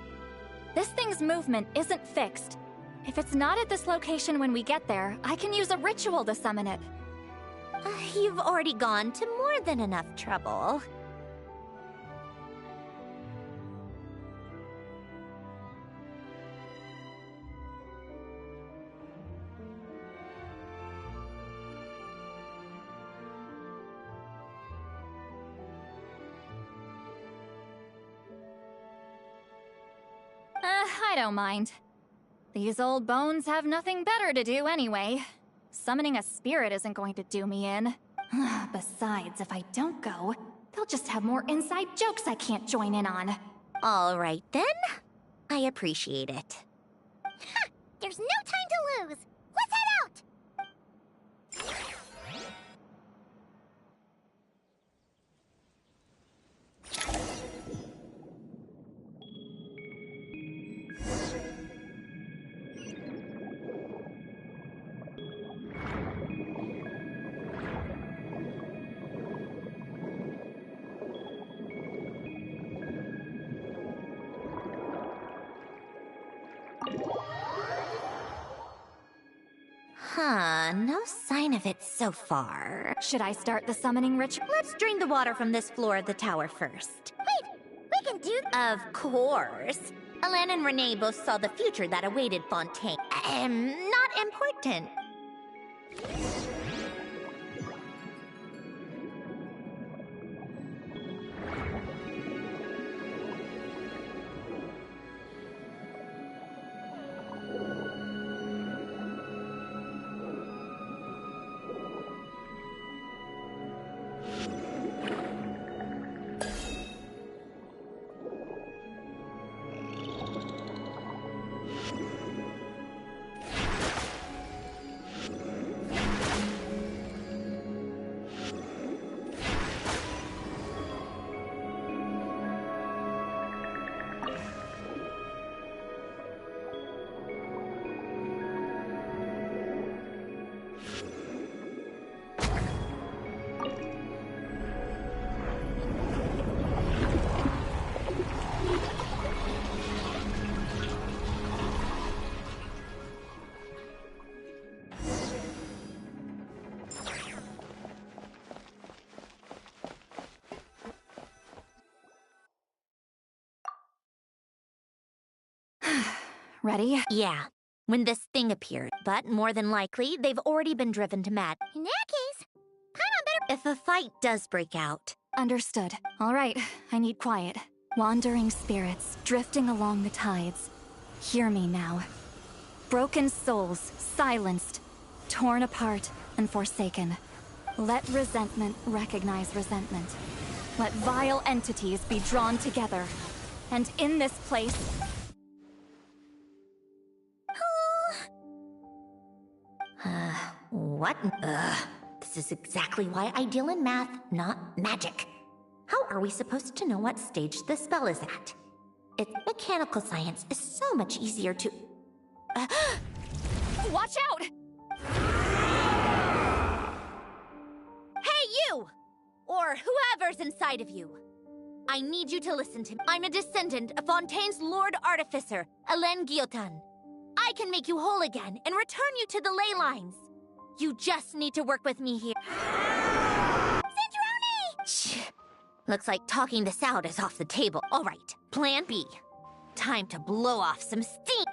This thing's movement isn't fixed. If it's not at this location when we get there, I can use a ritual to summon it. You've already gone to more than enough trouble. I don't mind. These old bones have nothing better to do anyway. Summoning a spirit isn't going to do me in. Besides, if I don't go, they'll just have more inside jokes I can't join in on. All right then. I appreciate it. Ha! There's no time to lose! Let's head out! Huh, no sign of it so far. Should I start the summoning ritual? Let's drain the water from this floor of the tower first. Wait, we can do... Of course. Alan and Renee both saw the future that awaited Fontaine. Not important. Ready? Yeah, when this thing appeared. But more than likely, they've already been driven to mad. In that case, Paimon better... If a fight does break out. Understood. All right, I need quiet. Wandering spirits, drifting along the tides. Hear me now. Broken souls, silenced, torn apart, and forsaken. Let resentment recognize resentment. Let vile entities be drawn together. And in this place... What? This is exactly why I deal in math, not magic. How are we supposed to know what stage the spell is at? Mechanical science is so much easier to... Watch out! Hey, you! Or whoever's inside of you. I need you to listen to me. I'm a descendant of Fontaine's Lord Artificer, Hélène Guillotin. I can make you whole again and return you to the ley lines. You just need to work with me here. Citrone! Shh. Looks like talking this out is off the table. All right, plan B. Time to blow off some steam.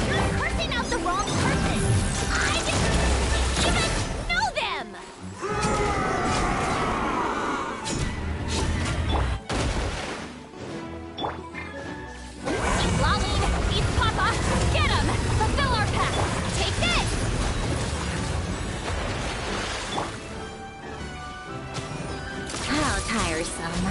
You're cursing out the wrong person. I didn't even know them. Laline, eat Papa! Get him! Fulfill our pact! Take this! How tiresome.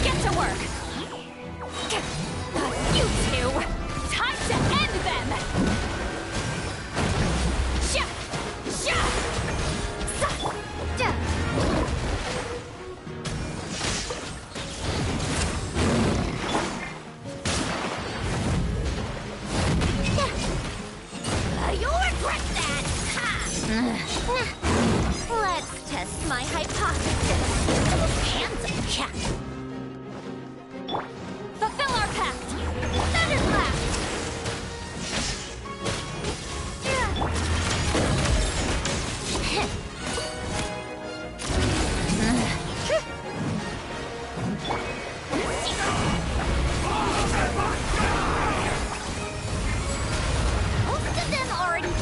Get to work! You two! Time to end them! Sha! Sha! Sa! Da! You'll regret that! Ha! Let's test my hypothesis. Handsome chap. Fulfill our pact! Thunderclap! Most of them already did,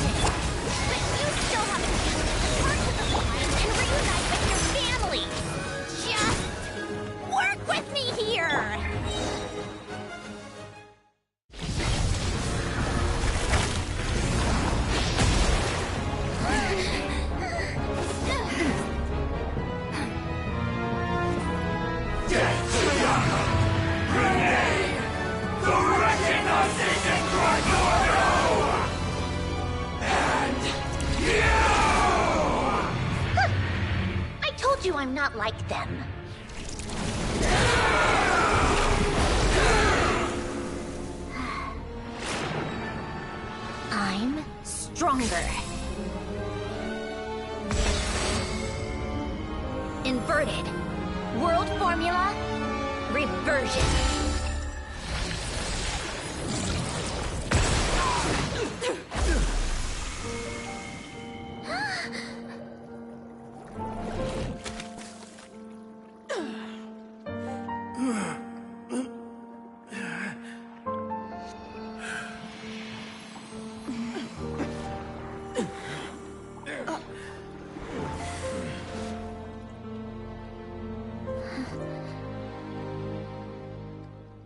but you still have a chance. I'm not like them. I'm stronger. Inverted. World formula. Reversion.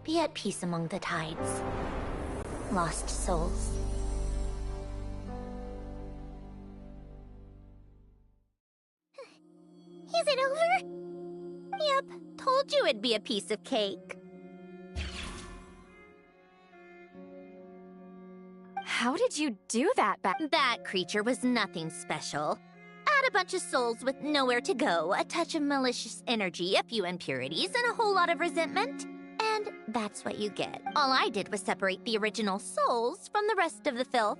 Be at peace among the tides. Lost souls. Is it over? Yep, told you it'd be a piece of cake. How did you do that That creature was nothing special. Add a bunch of souls with nowhere to go, a touch of malicious energy, a few impurities, and a whole lot of resentment. And that's what you get. All I did was separate the original souls from the rest of the filth,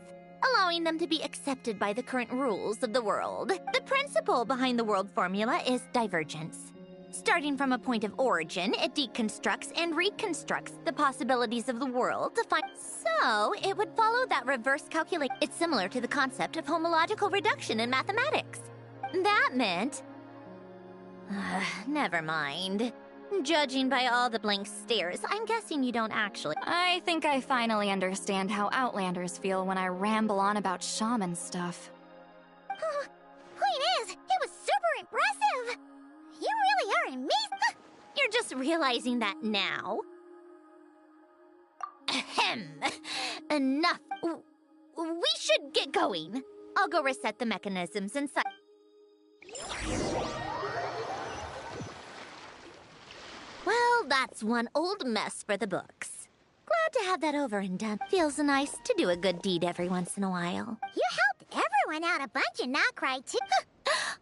allowing them to be accepted by the current rules of the world. The principle behind the world formula is divergence. Starting from a point of origin, it deconstructs and reconstructs the possibilities of the world to find... So, it would follow that reverse calculation. It's similar to the concept of homological reduction in mathematics. That meant... never mind. Judging by all the blank stares, I'm guessing you don't actually... I think I finally understand how Outlanders feel when I ramble on about shaman stuff. Point is, it was super impressive! You really are amazing! You're just realizing that now? Ahem. Enough. We should get going. I'll go reset the mechanisms inside. Well, that's one old mess for the books. Glad to have that over and done. Feels nice to do a good deed every once in a while. You helped everyone out a bunch and not cry too.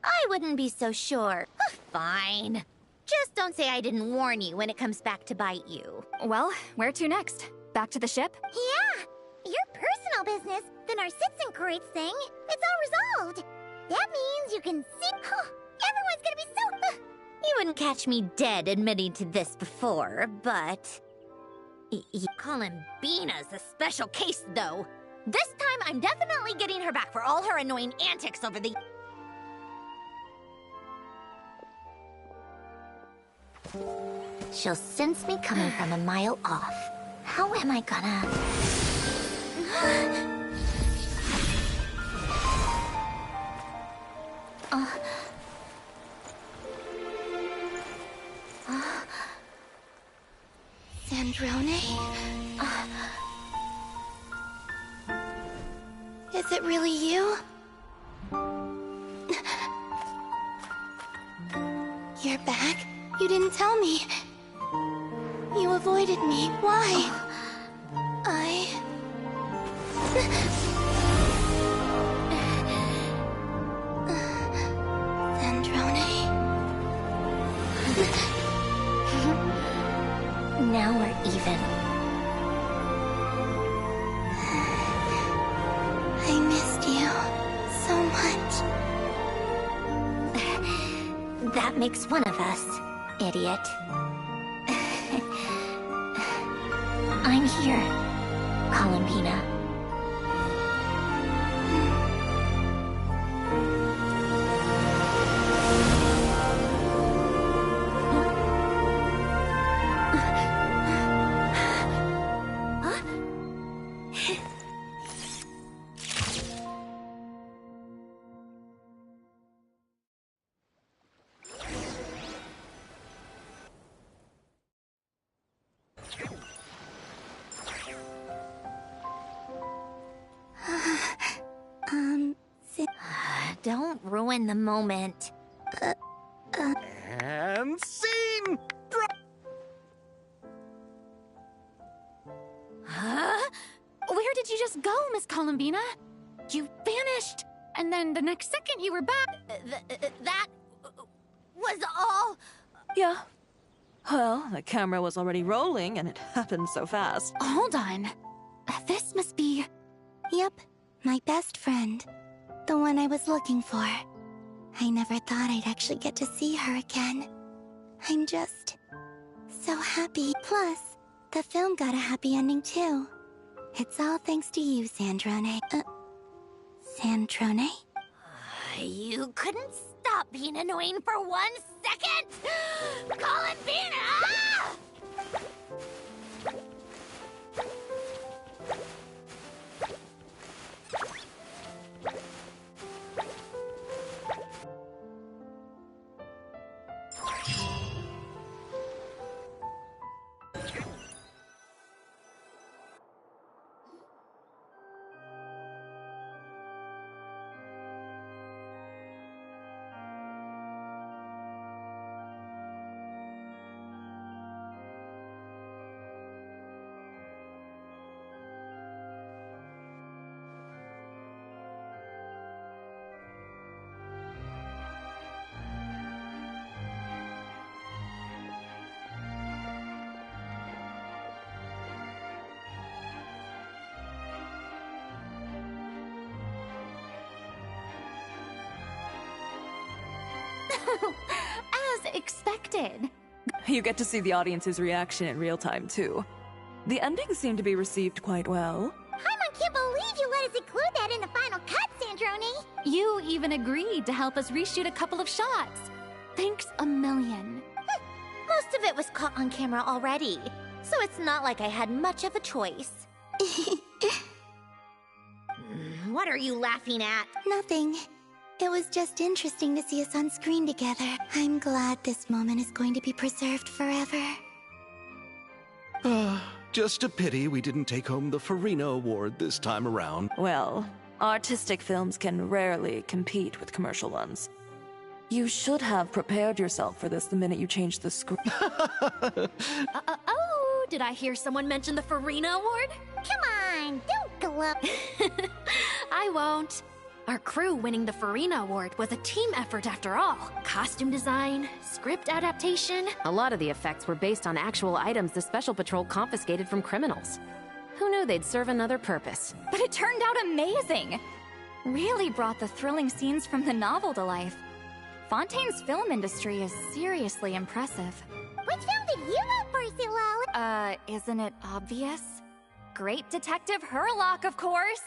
I wouldn't be so sure. Fine. Just don't say I didn't warn you when it comes back to bite you. Well, where to next? Back to the ship? Yeah! Your personal business, the Narcissenkreuz thing, it's all resolved. That means you can see... everyone's gonna be so... You wouldn't catch me dead admitting to this before, but... Columbina's a special case, though. This time, I'm definitely getting her back for all her annoying antics over the... She'll sense me coming from a mile off. How am I gonna... Sandrone? Is it really you? You're back? You didn't tell me. You avoided me. Why? Sandrone? Now we're even. I missed you so much. That makes one of us, idiot. I'm here, Columbina. Don't ruin the moment. And scene! Huh? Where did you just go, Miss Columbina? You vanished! And then the next second you were back. was all... Yeah. Well, the camera was already rolling, and it happened so fast. Hold on. This must be... Yep, my best friend. The one I was looking for. I never thought I'd actually get to see her again. I'm just... so happy. Plus, the film got a happy ending too. It's all thanks to you, Sandrone. Sandrone? You couldn't stop being annoying for 1 second? Columbina! As expected. You get to see the audience's reaction in real time, too. The ending seemed to be received quite well. Paimon can't believe you let us include that in the final cut, Sandrone! You even agreed to help us reshoot a couple of shots. Thanks a million. Most of it was caught on camera already, so it's not like I had much of a choice. What are you laughing at? Nothing. It was just interesting to see us on screen together. I'm glad this moment is going to be preserved forever. Just a pity we didn't take home the Farina Award this time around. Well, artistic films can rarely compete with commercial ones. You should have prepared yourself for this the minute you changed the script. Oh, did I hear someone mention the Farina Award? Come on, don't go up. I won't. Our crew winning the Farina Award was a team effort after all. Costume design, script adaptation. A lot of the effects were based on actual items the Special Patrol confiscated from criminals. Who knew they'd serve another purpose? But it turned out amazing! Really brought the thrilling scenes from the novel to life. Fontaine's film industry is seriously impressive. Which film did you vote for, Silo? Isn't it obvious? Great Detective Herlock, of course!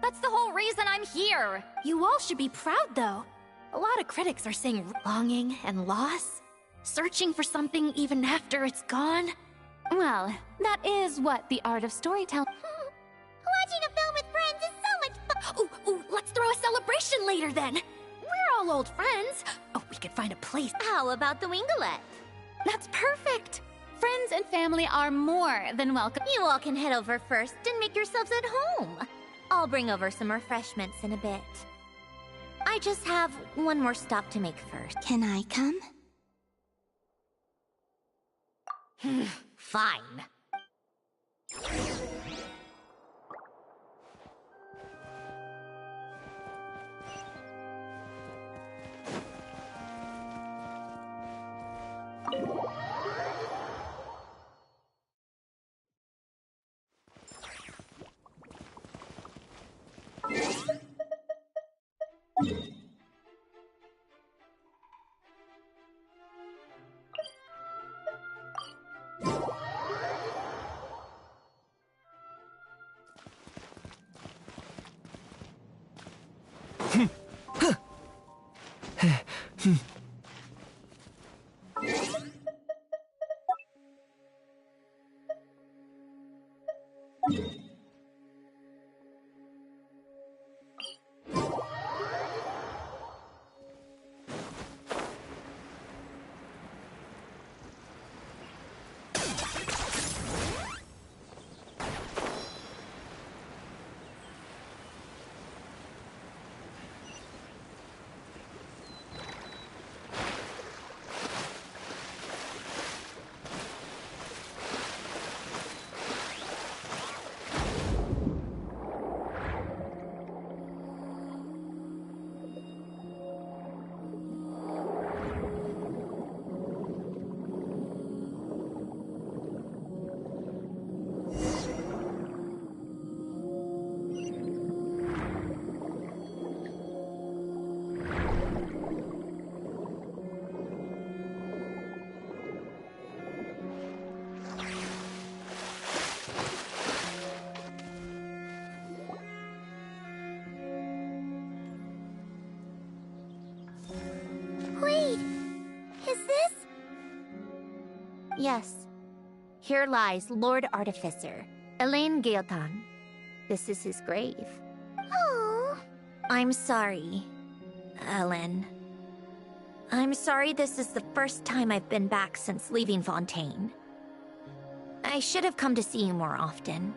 That's the whole reason I'm here! You all should be proud, though. A lot of critics are saying longing and loss, searching for something even after it's gone. Well, that is what the art of storytelling... Watching a film with friends is so much fun! Ooh, let's throw a celebration later, then! We're all old friends. Oh, we could find a place. How about the Winglet? That's perfect! Friends and family are more than welcome. You all can head over first and make yourselves at home. I'll bring over some refreshments in a bit. I just have one more stop to make first. Can I come? Fine. Yes. Here lies Lord Artificer, Elaine Gaeltan. This is his grave. Oh. I'm sorry, Ellen. I'm sorry this is the first time I've been back since leaving Fontaine. I should have come to see you more often.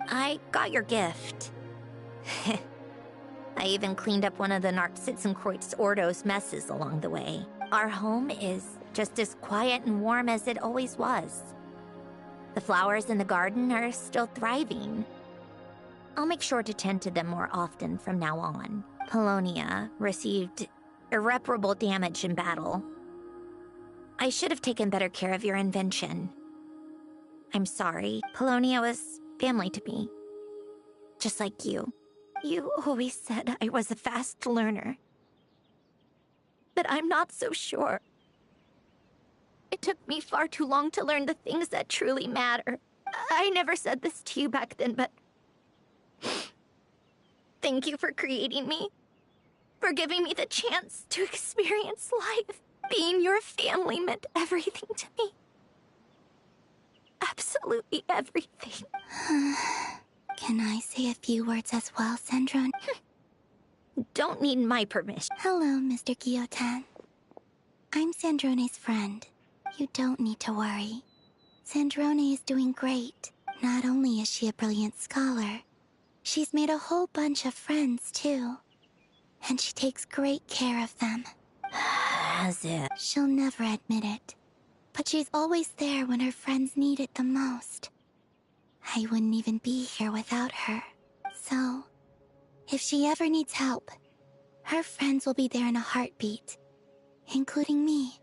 I got your gift. I even cleaned up one of the Narcitzenkreuz Ordo's messes along the way. Our home is just as quiet and warm as it always was. The flowers in the garden are still thriving. I'll make sure to tend to them more often from now on. Polonia received irreparable damage in battle. I should have taken better care of your invention. I'm sorry. Polonia was family to me. Just like you. You always said I was a fast learner. But I'm not so sure. It took me far too long to learn the things that truly matter. I never said this to you back then, but... Thank you for creating me. For giving me the chance to experience life. Being your family meant everything to me. Absolutely everything. Can I say a few words as well, Sandrone? Don't need my permission. Hello, Mr. Guillotin. I'm Sandrone's friend. You don't need to worry. Sandrone is doing great. Not only is she a brilliant scholar, she's made a whole bunch of friends, too. And she takes great care of them. Has it? She'll never admit it. But she's always there when her friends need it the most. I wouldn't even be here without her. So, if she ever needs help, her friends will be there in a heartbeat. Including me.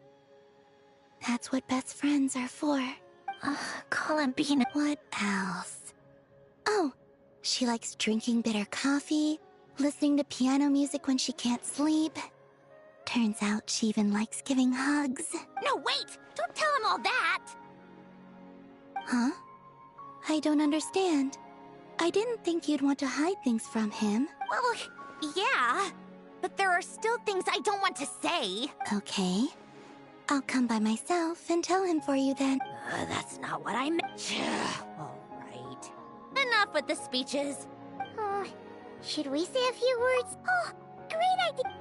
That's what best friends are for. Columbina. What else? Oh, she likes drinking bitter coffee, listening to piano music when she can't sleep. Turns out she even likes giving hugs. No, wait! Don't tell him all that! Huh? I don't understand. I didn't think you'd want to hide things from him. Well, yeah. But there are still things I don't want to say. Okay. I'll come by myself and tell him for you then. That's not what I meant. All right. Enough with the speeches. Should we say a few words? Oh, great idea.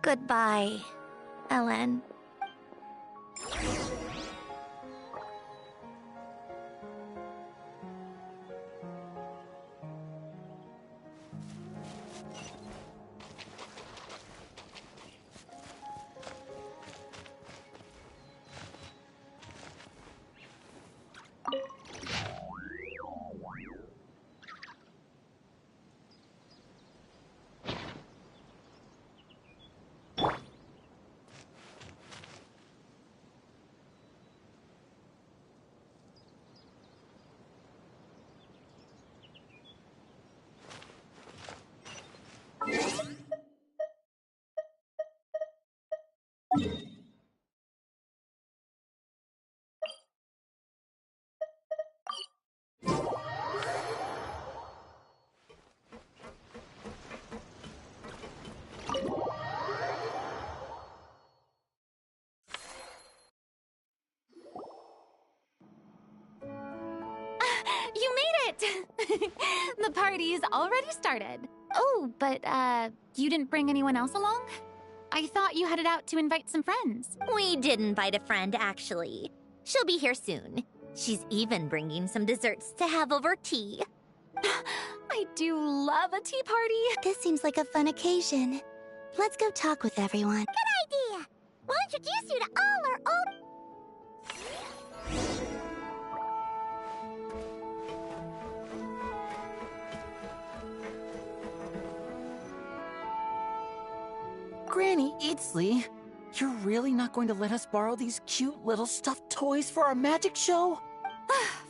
Goodbye, Ellen. You made it! The party's already started. Oh, but, you didn't bring anyone else along? I thought you headed out to invite some friends. We did invite a friend, actually. She'll be here soon. She's even bringing some desserts to have over tea. I do love a tea party. This seems like a fun occasion. Let's go talk with everyone. Good idea. We'll introduce you to all our old... Granny, it's Lee. You're really not going to let us borrow these cute little stuffed toys for our magic show?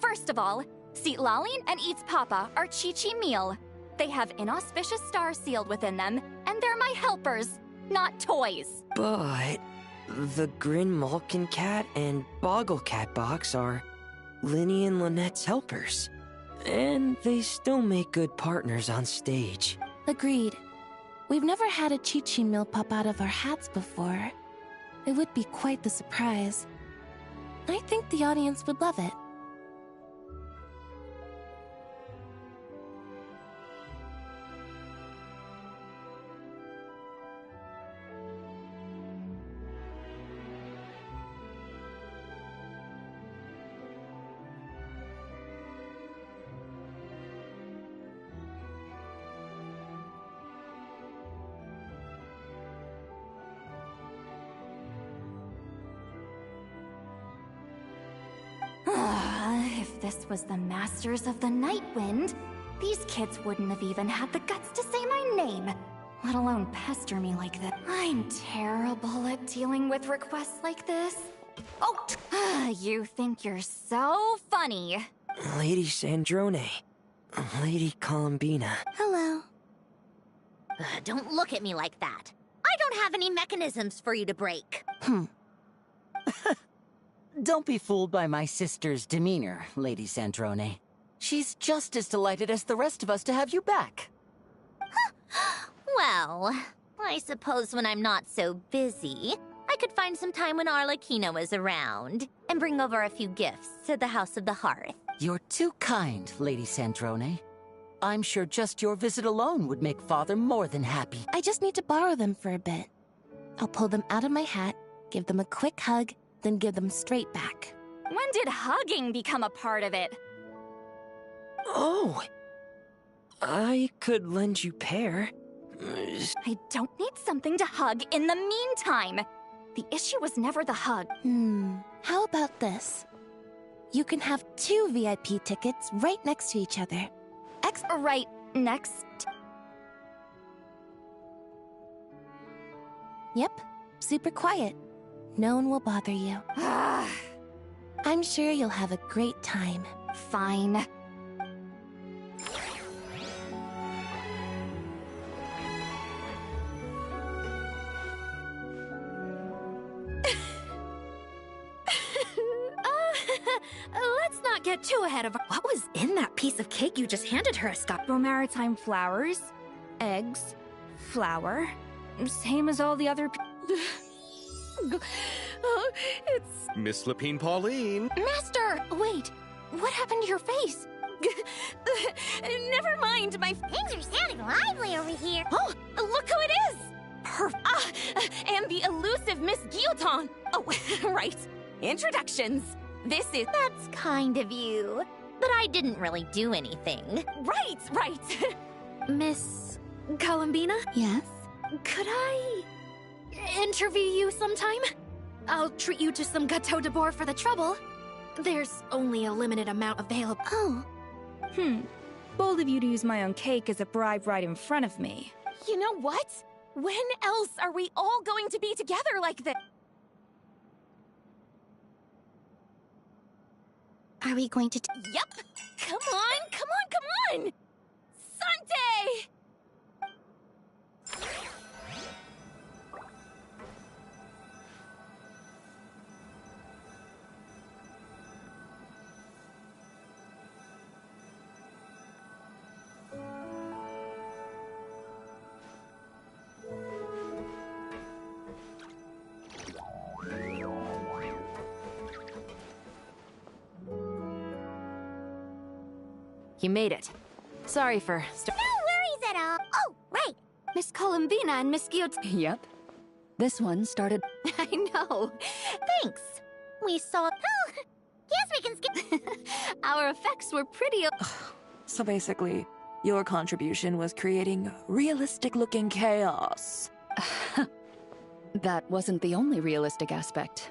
First of all, Seat Lalin and Eats Papa are Chi-Chi meal. They have inauspicious stars sealed within them, and they're my helpers, not toys. But the Grin Malkin Cat and Boggle Cat box are Linny and Lynette's helpers. And they still make good partners on stage. Agreed. We've never had a Chi-Chi meal pop out of our hats before. It would be quite the surprise. I think the audience would love it. If this was the Masters of the Night Wind, these kids wouldn't have even had the guts to say my name, let alone pester me like this. I'm terrible at dealing with requests like this. Oh, you think you're so funny. Lady Sandrone. Lady Columbina. Hello. Don't look at me like that. I don't have any mechanisms for you to break. Don't be fooled by my sister's demeanor, Lady Sandrone. She's just as delighted as the rest of us to have you back. Well, I suppose when I'm not so busy, I could find some time when Arlecchino is around and bring over a few gifts to the House of the Hearth. You're too kind, Lady Sandrone. I'm sure just your visit alone would make Father more than happy. I just need to borrow them for a bit. I'll pull them out of my hat, give them a quick hug, then give them straight back. When did hugging become a part of it? Oh! I could lend you pair. I don't need something to hug in the meantime. The issue was never the hug. How about this? You can have 2 VIP tickets right next to each other. Right next? Yep, super quiet. No one will bother you. I'm sure you'll have a great time. Fine. Let's not get too ahead of. What was in that piece of cake you just handed her, Scott? Maritime flowers, eggs, flour, same as all the other. It's Miss Lapine Pauline. Master! Wait, what happened to your face? Never mind, my things are sounding lively over here. Oh, look who it is! And the elusive Miss Guillotin. Oh, right. Introductions. This is... That's kind of you. But I didn't really do anything. Right. Miss Columbina? Yes? Could I interview you sometime? I'll treat you to some gâteau de bourg for the trouble. There's only a limited amount available. Oh. Bold of you to use my own cake as a bribe right in front of me. You know what? When else are we all going to be together like this? Are we going to... Yep! Come on! Sunday! You made it. Sorry for... No worries at all. Oh, right. Miss Columbina and Miss Guillot. Yep. This one started... I know. Thanks. We saw... Oh, guess we can skip... Our effects were pretty... So basically, your contribution was creating realistic-looking chaos. That wasn't the only realistic aspect.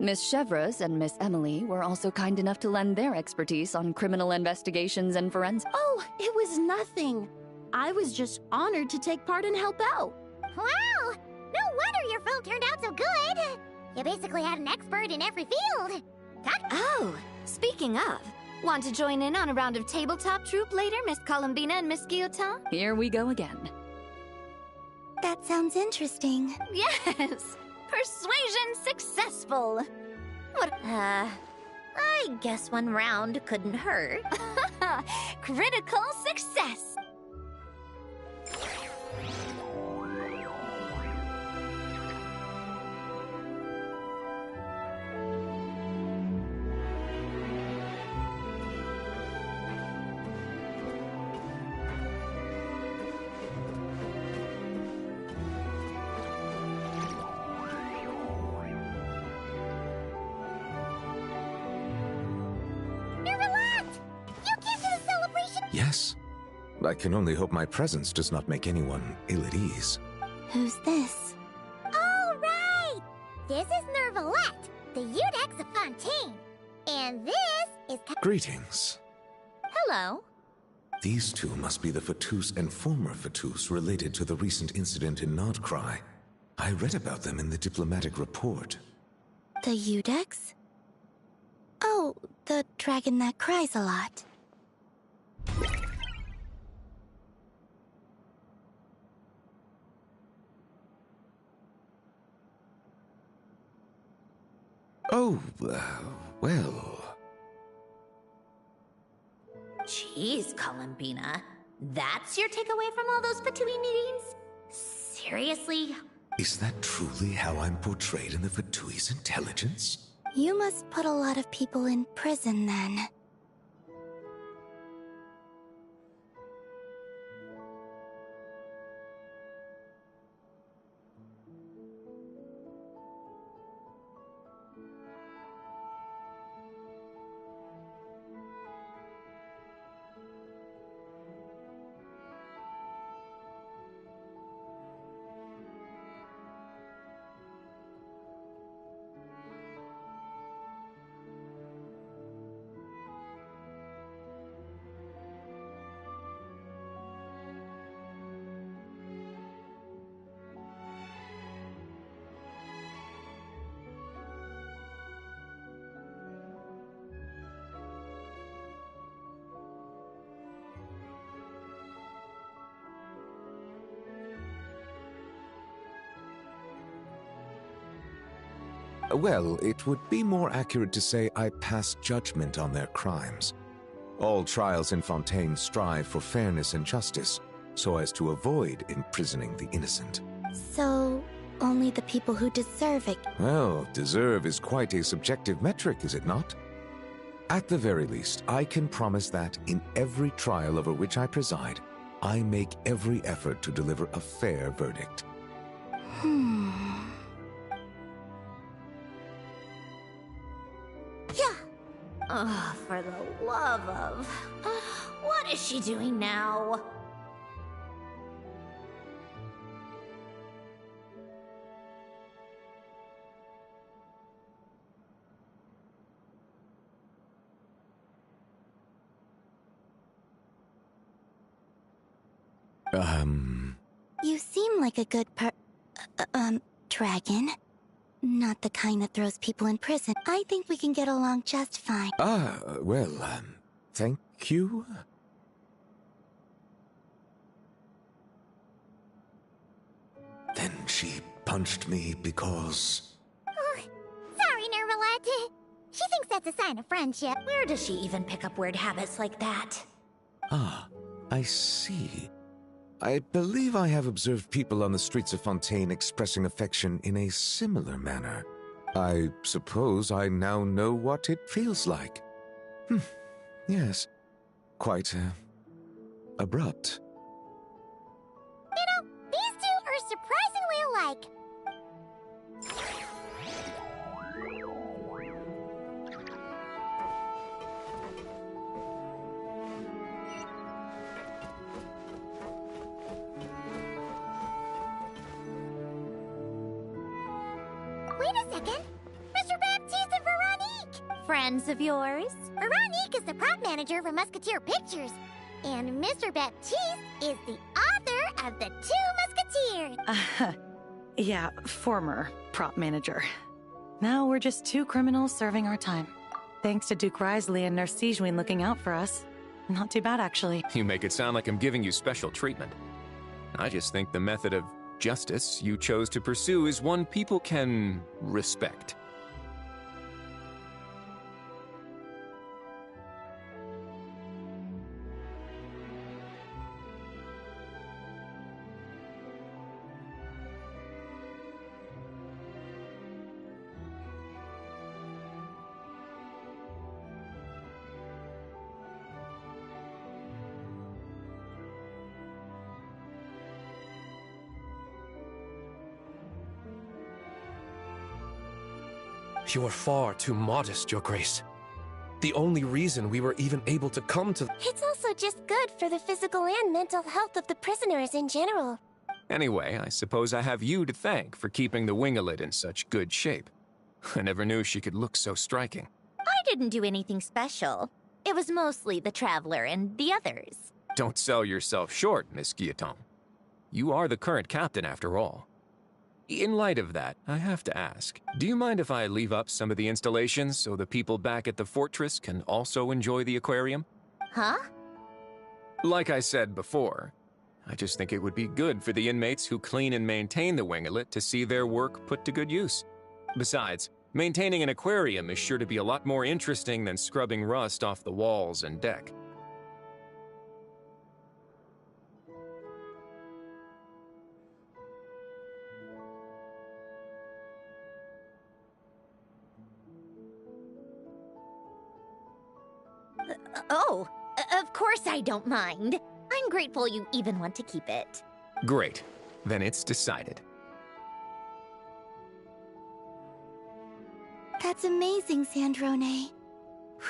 Miss Chevres and Miss Emily were also kind enough to lend their expertise on criminal investigations and forensics. Oh, it was nothing. I was just honored to take part and help out. Wow! No wonder your film turned out so good. You basically had an expert in every field. Oh, speaking of, want to join in on a round of tabletop troupe later, Miss Columbina and Miss Guillotin? Here we go again. That sounds interesting. Yes! Persuasion successful! What? I guess one round couldn't hurt. Critical success! Yes. I can only hope my presence does not make anyone ill at ease. Who's this? All right! This is Nervalette, the Udex of Fontaine. And this is... Greetings. Hello. These two must be the Fatus and former Fatus related to the recent incident in Nodcry. I read about them in the diplomatic report. The Udex? Oh, the dragon that cries a lot. Oh, well... Jeez, Columbina. That's your takeaway from all those Fatui meetings? Seriously? Is that truly how I'm portrayed in the Fatui's intelligence? You must put a lot of people in prison, then. Well, it would be more accurate to say I pass judgment on their crimes. All trials in Fontaine strive for fairness and justice, so as to avoid imprisoning the innocent. So, only the people who deserve it. Well, deserve is quite a subjective metric, is it not? At the very least, I can promise that in every trial over which I preside, I make every effort to deliver a fair verdict. Oh, for the love of... what is she doing now? You seem like a good dragon. Not the kind that throws people in prison. I think we can get along just fine. Well, thank you. Then she punched me because... Sorry, Nervalette. She thinks that's a sign of friendship. Where does she even pick up weird habits like that? Ah, I see. I believe I have observed people on the streets of Fontaine expressing affection in a similar manner. I suppose I now know what it feels like. Yes. Quite, abrupt. You know, these two are surprisingly alike. Wait a second. Mr. Baptiste and Veronique! Friends of yours? Veronique is the prop manager for Musketeer Pictures. And Mr. Baptiste is the author of The Two Musketeers. Yeah, former prop manager. Now we're just two criminals serving our time. Thanks to Duke Risley and Nurse Sigewin looking out for us. Not too bad, actually. You make it sound like I'm giving you special treatment. I just think the method of justice you chose to pursue is one people can respect. You are far too modest, Your Grace. The only reason we were even able to come to— It's also just good for the physical and mental health of the prisoners in general. Anyway, I suppose I have you to thank for keeping the winglet in such good shape. I never knew she could look so striking. I didn't do anything special. It was mostly the Traveler and the others. Don't sell yourself short, Miss Guillotin. You are the current captain, after all. In light of that, I have to ask, do you mind if I leave up some of the installations so the people back at the fortress can also enjoy the aquarium? Huh? Like I said before, I just think it would be good for the inmates who clean and maintain the winglet to see their work put to good use. Besides, maintaining an aquarium is sure to be a lot more interesting than scrubbing rust off the walls and deck. Oh, of course I don't mind. I'm grateful you even want to keep it. Great. Then it's decided. That's amazing, Sandrone.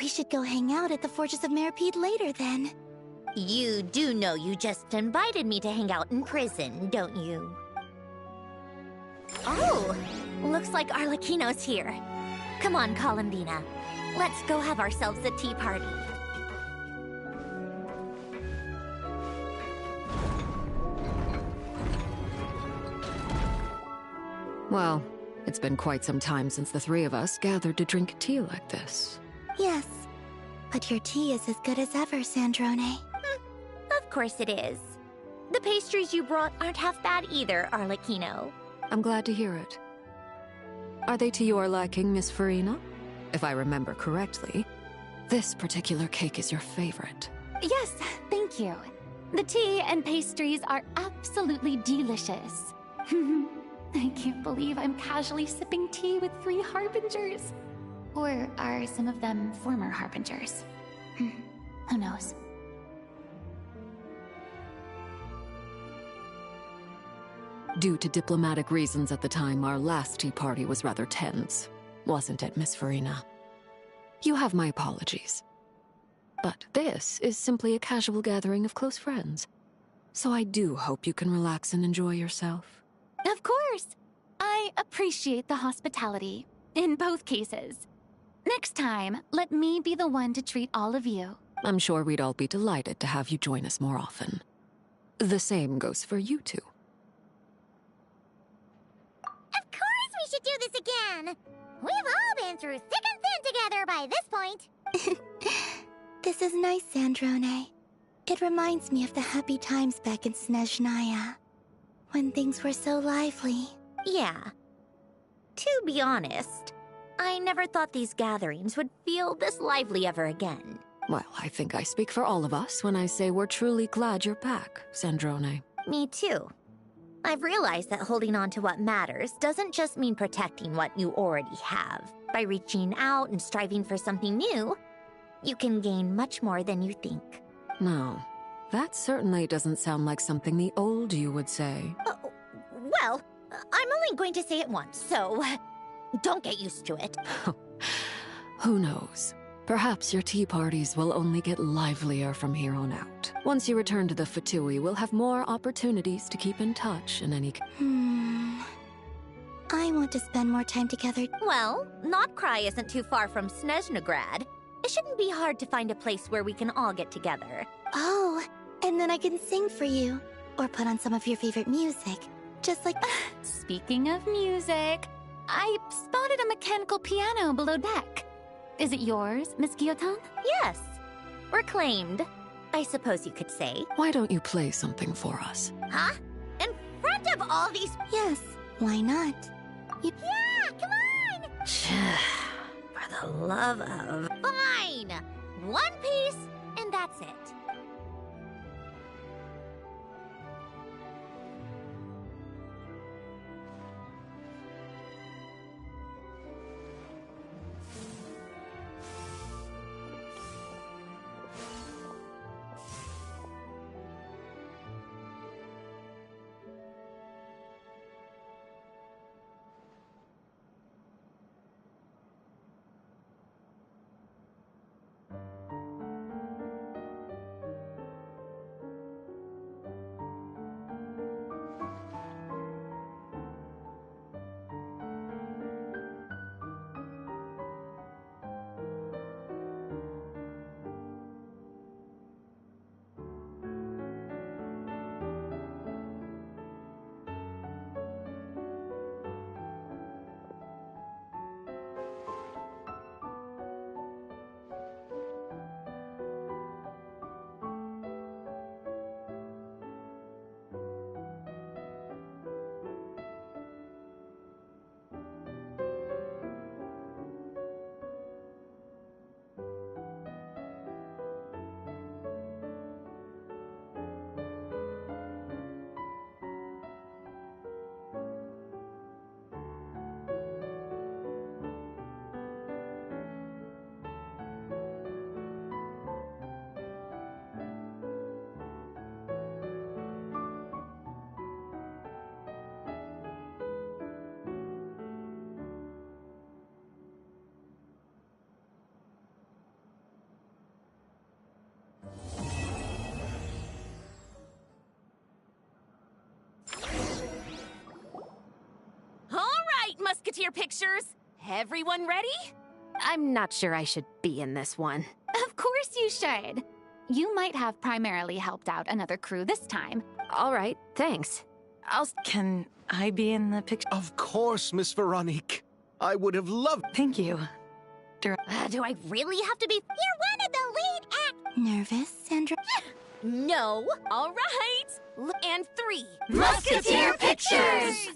We should go hang out at the Fortress of Meripede later, then. You do know you just invited me to hang out in prison, don't you? Oh, looks like Arlecchino's here. Come on, Columbina. Let's go have ourselves a tea party. Well, it's been quite some time since the three of us gathered to drink tea like this. Yes, but your tea is as good as ever, Sandrone. Of course it is. The pastries you brought aren't half bad either, Arlecchino. I'm glad to hear it. Are they to your liking, Miss Farina? If I remember correctly, this particular cake is your favorite. Yes, thank you. The tea and pastries are absolutely delicious. I can't believe I'm casually sipping tea with 3 harbingers. Or are some of them former harbingers? Who knows? Due to diplomatic reasons at the time, our last tea party was rather tense. Wasn't it, Miss Farina? You have my apologies. But this is simply a casual gathering of close friends. So I do hope you can relax and enjoy yourself. Of course! I appreciate the hospitality, in both cases. Next time, let me be the one to treat all of you. I'm sure we'd all be delighted to have you join us more often. The same goes for you two. Of course we should do this again! We've all been through thick and thin together by this point. This is nice, Sandrone. It reminds me of the happy times back in Snezhnaya, when things were so lively. Yeah. To be honest, I never thought these gatherings would feel this lively ever again. Well, I think I speak for all of us when I say we're truly glad you're back, Sandrone. Me too. I've realized that holding on to what matters doesn't just mean protecting what you already have. By reaching out and striving for something new, you can gain much more than you think. No, that certainly doesn't sound like something the old you would say. Well, I'm only going to say it once, so don't get used to it. Who knows? Perhaps your tea parties will only get livelier from here on out. Once you return to the Fatui, we'll have more opportunities to keep in touch in any case. I want to spend more time together. Well, Notcry isn't too far from Snezhnograd. It shouldn't be hard to find a place where we can all get together. Oh, and then I can sing for you. Or put on some of your favorite music. Just like... Speaking of music, I spotted a mechanical piano below deck. Is it yours, Miss Guillotin? Yes. Reclaimed, I suppose you could say. Why don't you play something for us? Huh? In front of all these... Yes, why not? Yeah, come on! For the love of... Fine! One piece, and that's it. Musketeer pictures! Everyone ready? I'm not sure I should be in this one. Of course you should. You might have primarily helped out another crew this time. All right, thanks. Can I be in the picture? Of course, Miss Veronique. I would have loved... Thank you. Do I really have to be... You're one of the lead act... Nervous, Sandra? No. All right. And 3. Musketeer pictures!